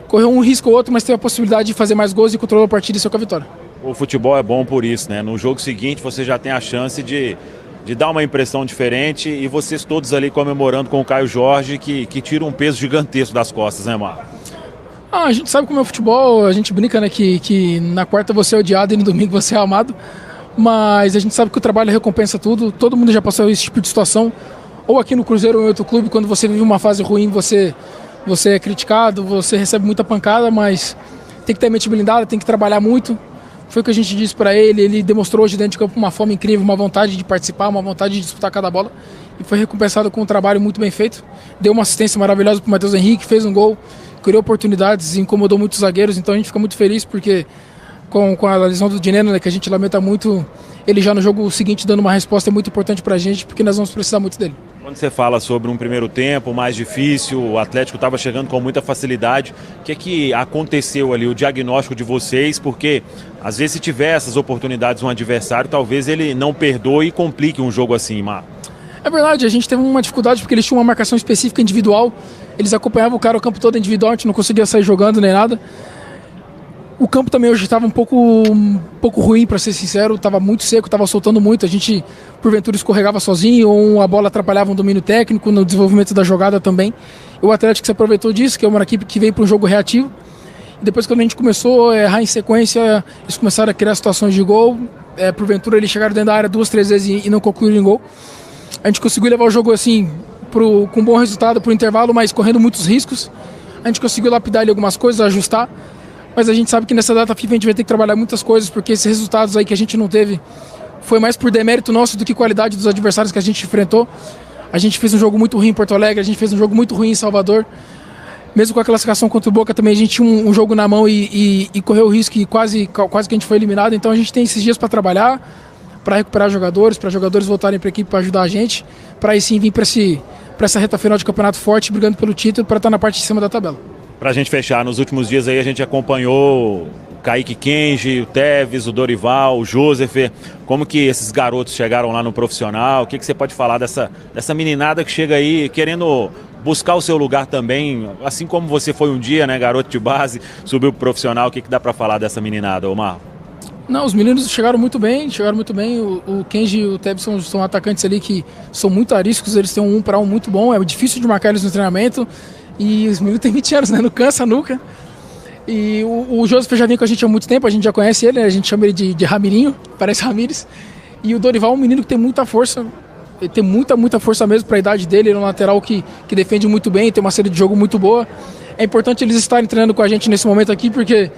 Correu um risco ou outro, mas teve a possibilidade de fazer mais gols e controlou a partida e saiu com a vitória. O futebol é bom por isso, né? No jogo seguinte você já tem a chance de dar uma impressão diferente e vocês todos ali comemorando com o Caio Jorge, que tira um peso gigantesco das costas, né, Marco? A gente sabe como é o futebol, a gente brinca, né, que na quarta você é odiado e no domingo você é amado, mas a gente sabe que o trabalho recompensa tudo, todo mundo já passou esse tipo de situação, ou aqui no Cruzeiro ou em outro clube, quando você vive uma fase ruim, você é criticado, você recebe muita pancada, mas tem que ter a mente blindada, tem que trabalhar muito. Foi o que a gente disse para ele, ele demonstrou hoje dentro de campo uma fome incrível, uma vontade de participar, uma vontade de disputar cada bola, e foi recompensado com um trabalho muito bem feito. Deu uma assistência maravilhosa para o Matheus Henrique, fez um gol, criou oportunidades, incomodou muitos zagueiros, então a gente fica muito feliz porque com a lesão do Dineno, né, que a gente lamenta muito, ele já no jogo seguinte dando uma resposta é muito importante para a gente, porque nós vamos precisar muito dele. Quando você fala sobre um primeiro tempo mais difícil, o Atlético estava chegando com muita facilidade, o que aconteceu ali, o diagnóstico de vocês? Porque às vezes se tiver essas oportunidades um adversário, talvez ele não perdoe e complique um jogo assim, Mar. É verdade, a gente teve uma dificuldade porque eles tinham uma marcação específica individual, eles acompanhavam o cara o campo todo individual, a gente não conseguia sair jogando nem nada. O campo também hoje estava um pouco ruim, para ser sincero, estava muito seco, estava soltando muito, a gente porventura escorregava sozinho, ou a bola atrapalhava um domínio técnico no desenvolvimento da jogada também. E o Atlético se aproveitou disso, que é uma equipe que veio para um jogo reativo. E depois, quando a gente começou a errar em sequência, eles começaram a criar situações de gol, porventura eles chegaram dentro da área 2, 3 vezes e não concluíram em gol. A gente conseguiu levar o jogo assim, com bom resultado para o intervalo, mas correndo muitos riscos. A gente conseguiu lapidar ali algumas coisas, ajustar. Mas a gente sabe que nessa data FIFA a gente vai ter que trabalhar muitas coisas, porque esses resultados aí que a gente não teve foi mais por demérito nosso do que qualidade dos adversários que a gente enfrentou. A gente fez um jogo muito ruim em Porto Alegre, a gente fez um jogo muito ruim em Salvador. Mesmo com a classificação contra o Boca também a gente tinha um jogo na mão e correu o risco e quase que a gente foi eliminado. Então a gente tem esses dias para trabalhar, para recuperar jogadores, para jogadores voltarem para a equipe para ajudar a gente, para aí sim vir para essa reta final de campeonato forte, brigando pelo título, para estar na parte de cima da tabela. Pra gente fechar, nos últimos dias aí a gente acompanhou o Kaique Kenji, o Teves, o Dorival, o Joseph. Como que esses garotos chegaram lá no profissional? O que você pode falar dessa meninada que chega aí querendo buscar o seu lugar também, assim como você foi um dia, né, garoto de base, subiu pro profissional? O que dá pra falar dessa meninada, Omar? Não, os meninos chegaram muito bem. O Kenji e o Teves são atacantes ali que são muito ariscos, eles têm um 1 para 1 muito bom, é difícil de marcar eles no treinamento. E os meninos têm 20 anos, né? Não cansa nunca. E o Joseph já vem com a gente há muito tempo, a gente já conhece ele, né? A gente chama ele de Ramirinho, parece Ramires. E o Dorival é um menino que tem muita força, ele tem muita força mesmo para a idade dele, ele é um lateral que defende muito bem, tem uma série de jogo muito boa. É importante eles estarem treinando com a gente nesse momento aqui, porque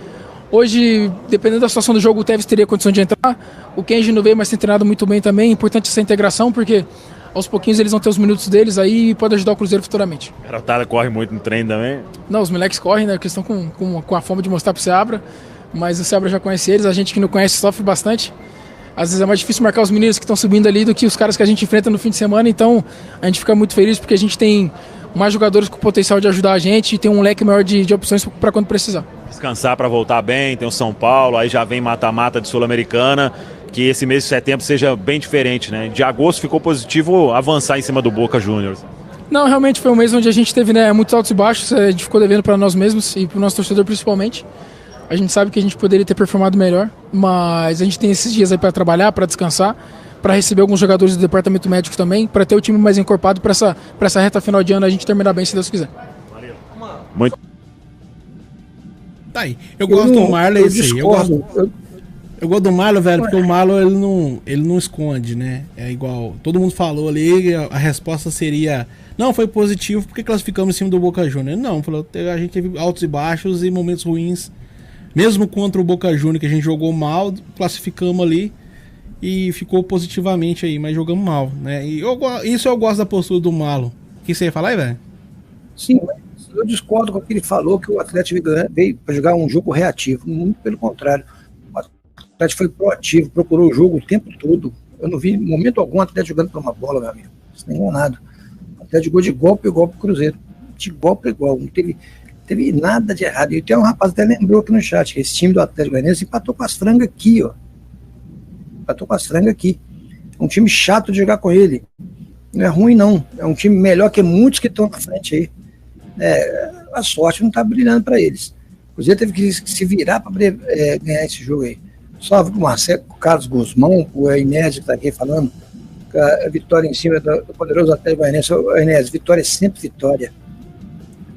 hoje, dependendo da situação do jogo, o Teves teria condição de entrar. O Kenji não veio, mas tem treinado muito bem também. É importante essa integração, porque aos pouquinhos eles vão ter os minutos deles aí e pode ajudar o Cruzeiro futuramente. A garotada corre muito no treino também? Não, os moleques correm, né? Eles estão com a fome de mostrar pro Seabra, mas o Seabra já conhece eles, a gente que não conhece sofre bastante. Às vezes é mais difícil marcar os meninos que estão subindo ali do que os caras que a gente enfrenta no fim de semana, então a gente fica muito feliz porque a gente tem mais jogadores com potencial de ajudar a gente e tem um leque maior de opções para quando precisar. Descansar para voltar bem, tem o São Paulo, aí já vem mata-mata de Sul-Americana. Que esse mês de setembro seja bem diferente, né? De agosto ficou positivo avançar em cima do Boca Juniors. Não, realmente foi um mês onde a gente teve, né, muitos altos e baixos, a gente ficou devendo para nós mesmos e para o nosso torcedor principalmente. A gente sabe que a gente poderia ter performado melhor, mas a gente tem esses dias aí para trabalhar, para descansar, para receber alguns jogadores do departamento médico também, para ter o time mais encorpado para essa reta final de ano a gente terminar bem, se Deus quiser. Valeu. Muito. Tá aí. Eu gosto do Marlon, eu gosto do Marlon, velho, porque o Marlon ele não esconde, né? É igual, todo mundo falou ali, a resposta seria, não, foi positivo porque classificamos em cima do Boca Juniors. Não, falou, a gente teve altos e baixos e momentos ruins, mesmo contra o Boca Juniors, que a gente jogou mal, classificamos ali e ficou positivamente aí, mas jogamos mal, né? E isso eu gosto da postura do Marlon. O que você ia falar aí, velho? Sim, eu discordo com o que ele falou, que o Atlético veio para jogar um jogo reativo, muito pelo contrário. O Atlético foi proativo, procurou o jogo o tempo todo. Eu não vi em momento algum o Atlético jogando por uma bola, meu amigo. Você está enganado. O Atlético jogou de igual para igual pro Cruzeiro. De igual para igual. Não teve nada de errado. E tem um rapaz que até lembrou aqui no chat, que esse time do Atlético Goianiense empatou com as frangas aqui, ó. Empatou com as frangas aqui. É um time chato de jogar com ele. Não é ruim, não. É um time melhor que muitos que estão na frente aí. A sorte não está brilhando para eles. O Cruzeiro teve que se virar para ganhar esse jogo aí. Só para o Marcelo, o Carlos Guzmão, o Inés que está aqui falando, a vitória em cima do poderoso Atlético Goianiense. Inés, vitória é sempre vitória.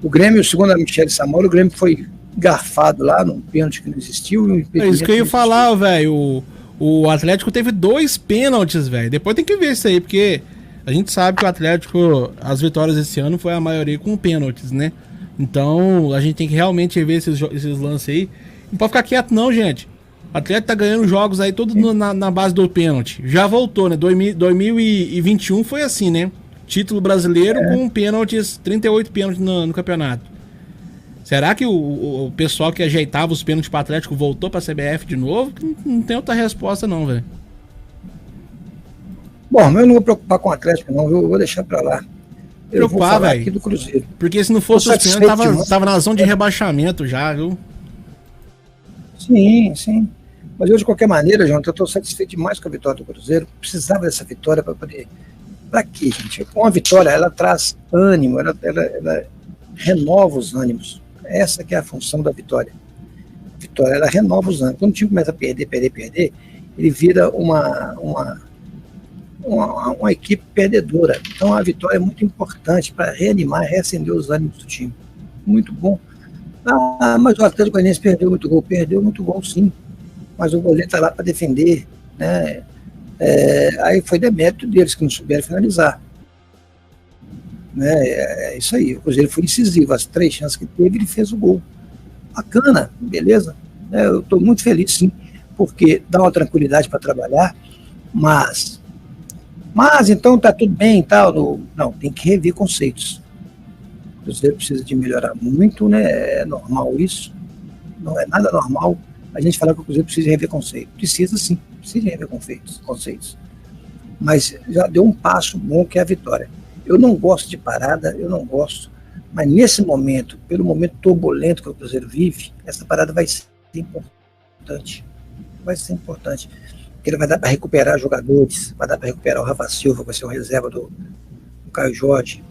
O Grêmio, segundo a Michele Samora, o Grêmio foi garfado lá num pênalti que não existiu. É isso que eu ia falar, velho. O Atlético teve 2 pênaltis, velho. Depois tem que ver isso aí, porque a gente sabe que o Atlético, as vitórias esse ano foi a maioria com pênaltis, né? Então a gente tem que realmente ver esses lances aí. Não pode ficar quieto não, gente. O Atlético tá ganhando jogos aí todos na base do pênalti. Já voltou, né? 2021 foi assim, né? Título brasileiro com pênaltis, 38 pênaltis no campeonato. Será que o pessoal que ajeitava os pênaltis para o Atlético voltou para a CBF de novo? Não tem outra resposta não, velho. Bom, mas eu não vou preocupar com o Atlético não, eu vou deixar para lá. Eu vou falar aqui do Cruzeiro. Porque se não fosse os pênaltis, tava na zona de rebaixamento já, viu? Sim, sim. Mas eu, de qualquer maneira, João, eu estou satisfeito demais com a vitória do Cruzeiro. Precisava dessa vitória para poder... Para quê, gente? Uma vitória, ela traz ânimo, ela renova os ânimos. Essa que é a função da vitória. A vitória, ela renova os ânimos. Quando o time começa a perder, ele vira uma equipe perdedora. Então a vitória é muito importante para reanimar, reacender os ânimos do time. Muito bom. Mas o Atlético Goianiense perdeu muito gol sim. Mas o goleiro está lá para defender, né? Aí foi demérito deles que não souberam finalizar. Né? É isso aí. O Cruzeiro foi incisivo. As 3 chances que teve, ele fez o gol. Bacana, beleza? Eu estou muito feliz, sim, porque dá uma tranquilidade para trabalhar, mas então tá tudo bem e tal. Não, tem que rever conceitos. O Cruzeiro precisa de melhorar muito, né? É normal isso. Não é nada normal a gente falar que o Cruzeiro precisa rever conceitos. Precisa sim, precisa rever conceitos. Mas já deu um passo bom que é a vitória. Eu não gosto de parada, mas nesse momento, pelo momento turbulento que o Cruzeiro vive, essa parada vai ser importante. Porque ele vai dar para recuperar jogadores, vai dar para recuperar o Rafa Silva, que vai ser uma reserva do Caio Jorge,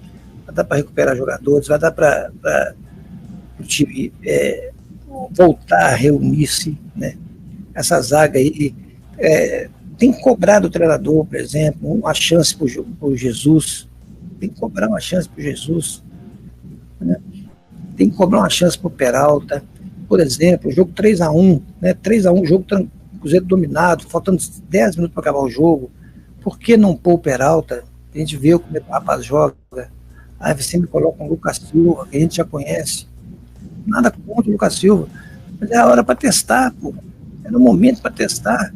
vai dar para recuperar jogadores, vai dar para o time voltar a reunir-se, né? Essa zaga aí tem que cobrar do treinador, por exemplo, uma chance para o Jesus. Tem que cobrar uma chance para o Jesus. Né? Tem que cobrar uma chance para o Peralta. Por exemplo, o jogo 3-1, né? 3-1, jogo Cruzeiro dominado, faltando 10 minutos para acabar o jogo. Por que não pôr o Peralta? A gente vê como o rapaz joga. Aí você me coloca um Lucas Silva, que a gente já conhece. Nada contra o Lucas Silva. Mas é a hora para testar, pô. Era o momento para testar.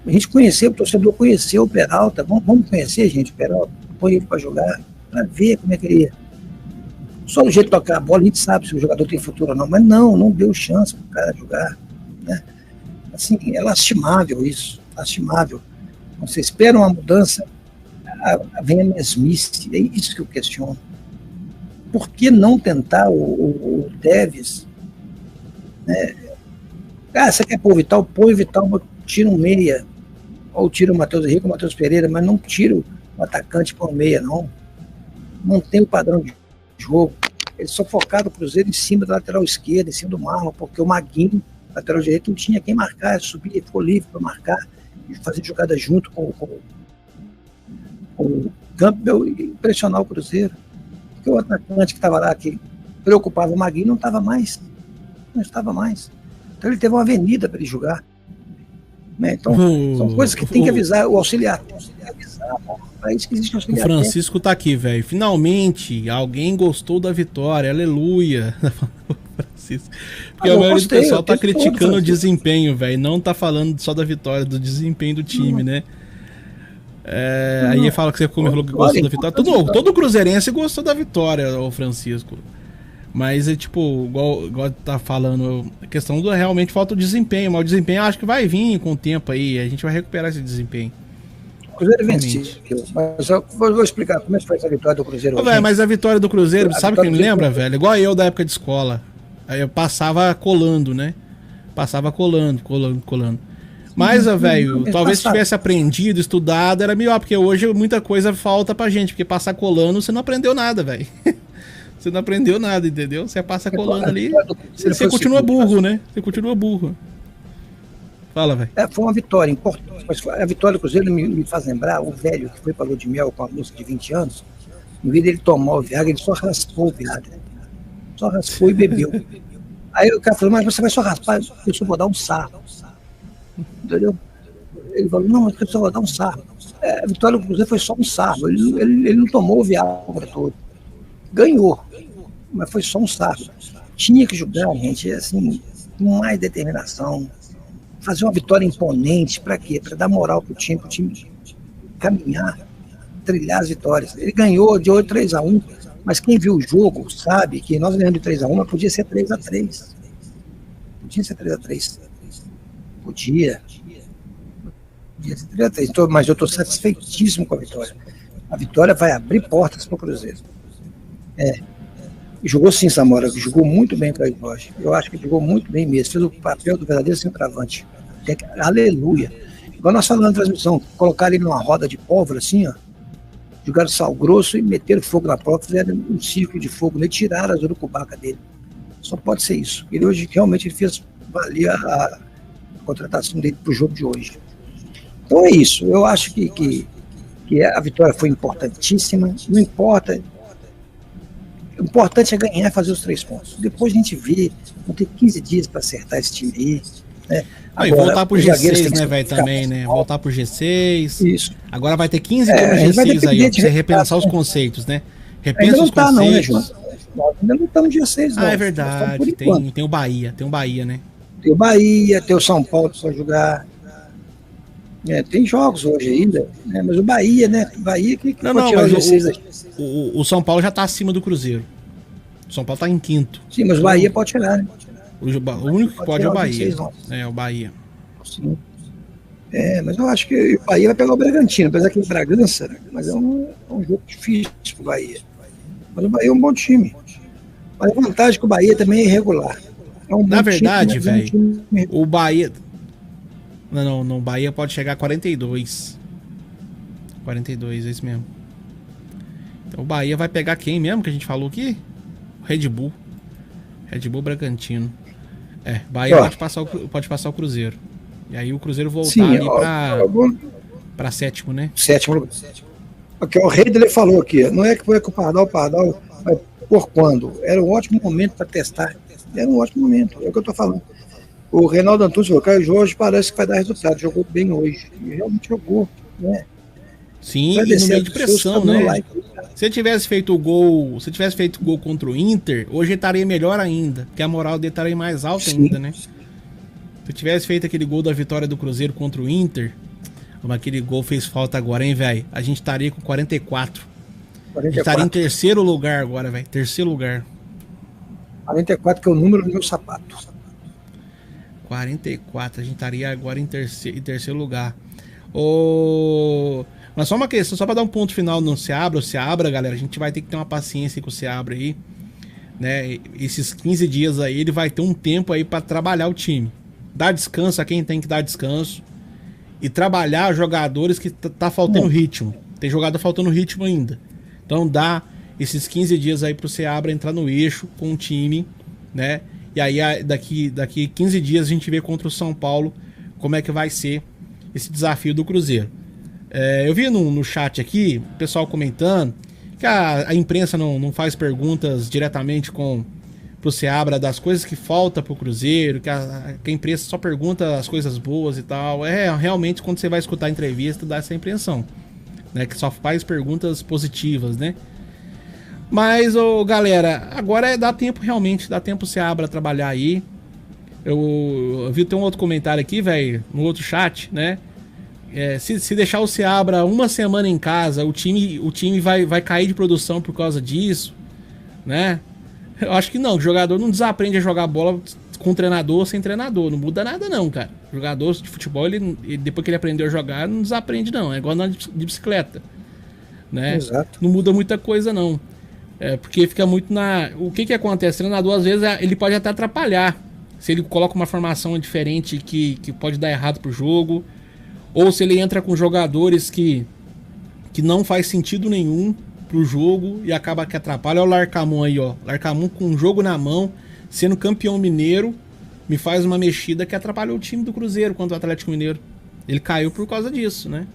A gente conheceu, o torcedor conheceu o Peralta. Vamos conhecer, gente, o Peralta. Põe ele para jogar, para ver como é que ele ia. Só do jeito de tocar a bola, a gente sabe se o jogador tem futuro ou não, mas não deu chance para o cara jogar. Né? Assim, é lastimável isso, lastimável. Você espera uma mudança, vem a mesmice, é isso que eu questiono. Por que não tentar o Tevez? Né? Você quer pôr o Vital? Põe o Vital, tira um meia, ou tira o Matheus Henrique ou o Matheus Pereira, mas não tira o atacante por meia, não. Mantém o padrão de jogo. Ele só focado o Cruzeiro em cima da lateral esquerda, em cima do Marlon, porque o Maguinho, lateral direito, não tinha quem marcar, subia, ficou livre para marcar, e fazer jogada junto com o Campbell e pressionar o Cruzeiro. Porque o atacante que estava lá, que preocupava o Maguinho, não estava mais. Então ele teve uma avenida para ele jogar. Né? Então, são coisas que tem que avisar o auxiliar. Para isso que existe o auxiliar. O Francisco tá aqui, velho. Finalmente, alguém gostou da vitória. Aleluia. Francisco. Porque a maioria do pessoal tá criticando o desempenho, velho. Não tá falando só da vitória, do desempenho do time, né? Aí fala que você falou que gostou da vitória. Todo cruzeirense gostou da vitória, o Francisco. Mas é tipo, igual tá falando, a questão do realmente falta o desempenho, mas o desempenho eu acho que vai vir com o tempo aí, a gente vai recuperar esse desempenho. Cruzeiro venceu. Mas eu vou explicar como é que foi essa vitória do Cruzeiro hoje. Véio, mas a vitória do Cruzeiro, sabe o que me lembra, velho? Igual eu da época de escola. Aí eu passava colando, né? Passava colando. Mas, velho, talvez se tivesse aprendido, estudado, era melhor, porque hoje muita coisa falta pra gente, porque passar colando, você não aprendeu nada, velho. Você não aprendeu nada, entendeu? Você passa colando ali, você continua burro, né? Você continua burro. Fala, velho. Foi uma vitória importante, mas a vitória do Cruzeiro me faz lembrar o velho que foi pra Lua de Mel com a moça de 20 anos, em vez dele tomar o Viagra, ele só raspou o Viagra. Só raspou e bebeu. Aí o cara falou, mas você vai só raspar, eu só vou dar um sarro. Entendeu? Ele falou, não, mas eu só vou dar um sarro. A vitória do Cruzeiro foi só um sarro, ele não tomou o Viagra todo. Ganhou, mas foi só um sarro. Tinha que jogar, gente, assim, com mais determinação, fazer uma vitória imponente. Para quê? Para dar moral pro time caminhar, trilhar as vitórias. Ele ganhou de 3-1, mas quem viu o jogo sabe que nós ganhamos de 3-1, mas podia ser 3-3. Podia ser 3-3. Podia ser 3-3. Mas eu estou satisfeitíssimo com a vitória. A vitória vai abrir portas para o Cruzeiro. Jogou sim, Samora, jogou muito bem para o Jorge. Eu acho que jogou muito bem mesmo. Fez o papel do verdadeiro centroavante. Aleluia. Igual nós falamos na transmissão, colocaram ele numa roda de pólvora assim, ó, jogaram sal grosso e meteram fogo na prova, fizeram um círculo de fogo, tiraram a urucubaca dele. Só pode ser isso. Ele hoje realmente ele fez valer a contratação dele para o jogo de hoje. Então é isso. Eu acho que a vitória foi importantíssima. Não importa. O importante é ganhar e fazer os 3 pontos. Depois a gente vê, vão ter 15 dias para acertar esse time aí. Né? Agora, e voltar pro G6, né, velho, também, né? Voltar pro G6. Isso. Agora vai ter 15 dias no G6 aí, ó, pra você repensar os conceitos, né? Repensa os conceitos. Não, né, João? Ainda não estamos no G6, não. É verdade. Tem o Bahia, né? Tem o Bahia, tem o São Paulo para jogar. Tem jogos hoje ainda, né? Mas o Bahia, né? Bahia que não, mas o G6 o São Paulo já tá acima do Cruzeiro. O São Paulo tá em 5º. Sim, mas o Bahia pode chegar, né? O único que pode é o Bahia. O Bahia. Sim. Mas eu acho que o Bahia vai pegar o Bragantino, apesar que o Bragança, né? Mas é um jogo difícil pro Bahia. Mas o Bahia é um bom time. Mas a vantagem é que o Bahia também é irregular. Na verdade, velho, o Bahia... Não, o Bahia pode chegar a 42. 42, é isso mesmo. Então o Bahia vai pegar quem mesmo que a gente falou aqui? O Red Bull. Red Bull Bragantino. Bahia pode passar o Cruzeiro. E aí o Cruzeiro voltar ali pra 7º, né? 7º. Porque o Redler falou aqui, não é que foi o Pardal vai por quando? Era um ótimo momento para testar. Era um ótimo momento, é o que eu tô falando. O Reinaldo Antunes falou, Caio Jorge parece que vai dar resultado, jogou bem hoje. E realmente jogou, né? Sim, e no meio de pressão, né? Se ele tivesse feito gol contra o Inter, hoje ele estaria melhor ainda, porque a moral dele estaria mais alta ainda, né? Se tivesse feito aquele gol da vitória do Cruzeiro contra o Inter, como aquele gol fez falta agora, hein, velho? A gente estaria com 44. A gente estaria em 3º lugar agora, velho. 3º lugar. 44, que é o número do meu sapato. 44, a gente estaria agora em terceiro lugar. Mas só uma questão, só para dar um ponto final no Seabra, galera, a gente vai ter que ter uma paciência com o Seabra aí, né? Esses 15 dias aí, ele vai ter um tempo aí para trabalhar o time. Dar descanso a quem tem que dar descanso e trabalhar jogadores que tá faltando ritmo. Tem jogador faltando ritmo ainda. Então dá esses 15 dias aí pro Seabra entrar no eixo com o time, né? E aí daqui 15 dias a gente vê contra o São Paulo como é que vai ser esse desafio do Cruzeiro. Eu vi no chat aqui, o pessoal comentando que a imprensa não faz perguntas diretamente pro Seabra das coisas que falta pro Cruzeiro, que a imprensa só pergunta as coisas boas e tal. Realmente, quando você vai escutar a entrevista, dá essa impressão, né? Que só faz perguntas positivas, né? Mas, galera, agora dá tempo realmente, dá tempo o Seabra trabalhar aí. Eu vi, tem um outro comentário aqui, velho, no outro chat, né? Se deixar o Seabra uma semana em casa, o time vai cair de produção por causa disso, né? Eu acho que não, o jogador não desaprende a jogar bola com treinador ou sem treinador. Não muda nada não, cara. Jogador de futebol, ele depois que ele aprendeu a jogar, não desaprende não. É igual andar de bicicleta. Né? Exato. Não muda muita coisa não. Porque fica muito na... O que acontece? O treinador, às vezes, ele pode até atrapalhar. Se ele coloca uma formação diferente que pode dar errado pro jogo. Ou se ele entra com jogadores que não faz sentido nenhum pro jogo e acaba que atrapalha. Olha o Larcamon aí, ó. Larcamon com um jogo na mão, sendo campeão mineiro, me faz uma mexida que atrapalhou o time do Cruzeiro contra o Atlético Mineiro. Ele caiu por causa disso, né?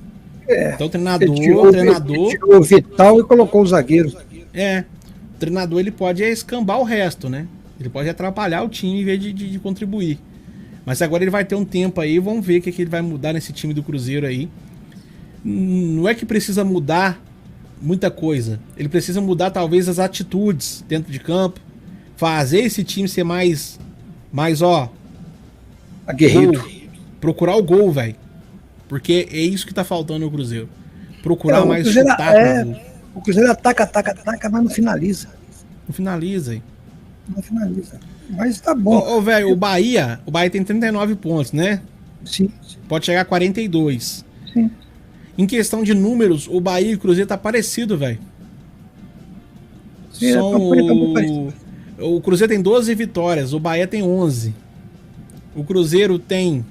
Então o treinador... tirou o Vital e colocou o zagueiro. O treinador ele pode escambar o resto, né? Ele pode atrapalhar o time em vez de contribuir. Mas agora ele vai ter um tempo aí, vamos ver o que ele vai mudar nesse time do Cruzeiro aí. Não é que precisa mudar muita coisa. Ele precisa mudar talvez as atitudes dentro de campo. Fazer esse time ser mais aguerrido. Procurar o gol, velho. Porque é isso que tá faltando no Cruzeiro. Procurar mais chutar. O Cruzeiro ataca, mas não finaliza. Não finaliza aí. Não finaliza. Mas tá bom. Velho, o Bahia tem 39 pontos, né? Sim. Pode chegar a 42. Sim. Em questão de números, o Bahia e o Cruzeiro tá parecido, velho. O Cruzeiro tem 12 vitórias, o Bahia tem 11. O Cruzeiro tem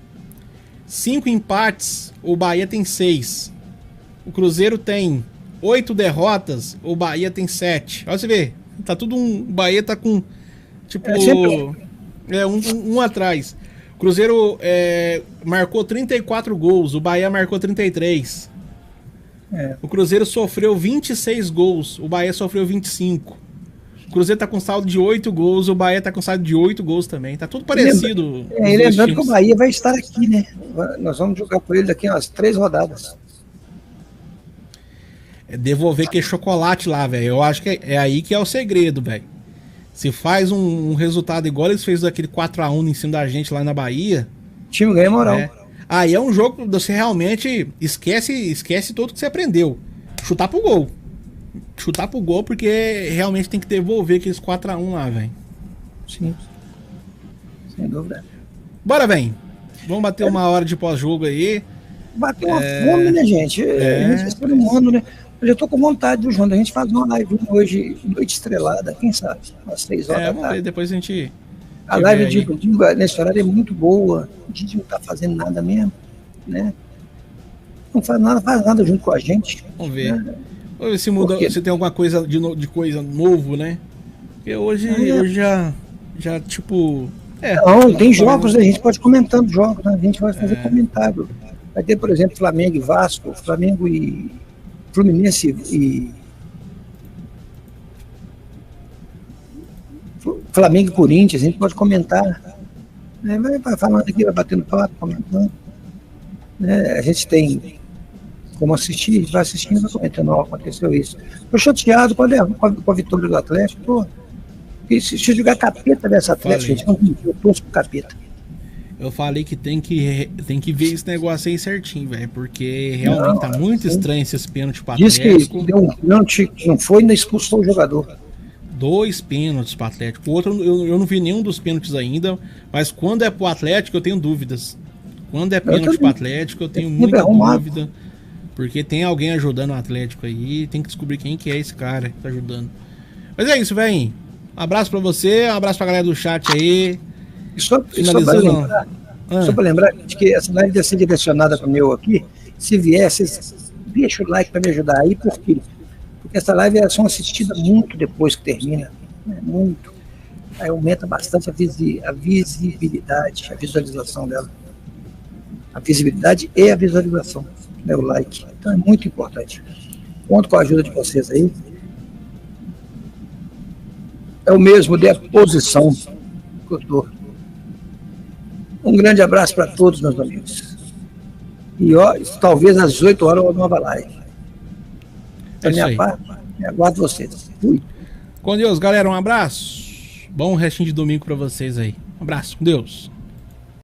5 empates, o Bahia tem 6. O Cruzeiro tem 8 derrotas, o Bahia tem 7. Olha você ver, tá tudo o Bahia tá com tipo um atrás. O Cruzeiro marcou 34 gols, o Bahia marcou 33. O Cruzeiro sofreu 26 gols, o Bahia sofreu 25. O Cruzeiro tá com saldo de 8 gols, o Bahia tá com saldo de 8 gols também. Tá tudo parecido. Lembrando que o Bahia vai estar aqui, né? Nós vamos jogar por ele daqui umas 3 rodadas. Devolver aquele chocolate lá, velho. Eu acho que é aí que é o segredo, velho. Se faz um resultado igual eles fez aquele 4-1 em cima da gente lá na Bahia, o time ganha moral. Aí é um jogo que você realmente esquece tudo que você aprendeu. Chutar pro gol. Chutar pro gol, porque realmente tem que devolver aqueles 4-1 lá, velho. Sim. Sem dúvida. Bora, velho. Vamos bater uma hora de pós-jogo aí. Bater uma fome, né, gente? A gente é ser humano, né? Eu já tô com vontade do João. A gente faz uma live hoje, noite estrelada, quem sabe? Umas 3 horas da vamos ver, depois a gente... A live de domingo, nesse horário, é muito boa. A gente não tá fazendo nada mesmo, né? Não faz nada junto com a gente. Vamos ver. Vamos ver se muda, se tem alguma coisa de coisa novo, né? Porque hoje já tipo... Não, tem jogos, a gente pode comentando jogos, né? A gente vai fazer comentário. Vai ter, por exemplo, Flamengo e Vasco, Flamengo e Fluminense e... Flamengo e Corinthians, a gente pode comentar. Vai falando aqui, vai batendo papo, comentando. A gente tem como assistir, a gente vai assistindo e vai comentando, aconteceu isso. Estou chateado com a vitória do Atlético, pô. Se jogar capeta dessa Atlético, gente, eu torço pro capeta. Eu falei que tem que ver esse negócio aí certinho, velho, porque realmente tá muito estranho esses pênaltis pro Atlético. Diz que deu um pênalti que não foi, ainda expulsou o jogador. 2 pênaltis pro Atlético. O outro, eu não vi nenhum dos pênaltis ainda, mas quando é pro Atlético eu tenho dúvidas. Quando é pênalti pro Atlético eu tenho muita dúvida, porque tem alguém ajudando o Atlético aí, tem que descobrir quem que é esse cara que tá ajudando. Mas é isso, velho. Um abraço pra você, um abraço pra galera do chat aí. Só pra lembrar de que essa live deve ser direcionada pro meu aqui. Se vier, vocês deixa o like pra me ajudar aí, por quê? Porque essa live é só assistida muito depois que termina, né? Muito. Aí aumenta bastante a visibilidade, a visualização dela. A visibilidade e a visualização, né? O like. Então é muito importante. Conto com a ajuda de vocês aí. É o mesmo de a posição que eu tô. Um grande abraço para todos, meus amigos. E talvez às 18 horas uma nova live. Da minha parte, aguardo vocês. Fui. Com Deus, galera, um abraço. Bom restinho de domingo para vocês aí. Um abraço, com Deus.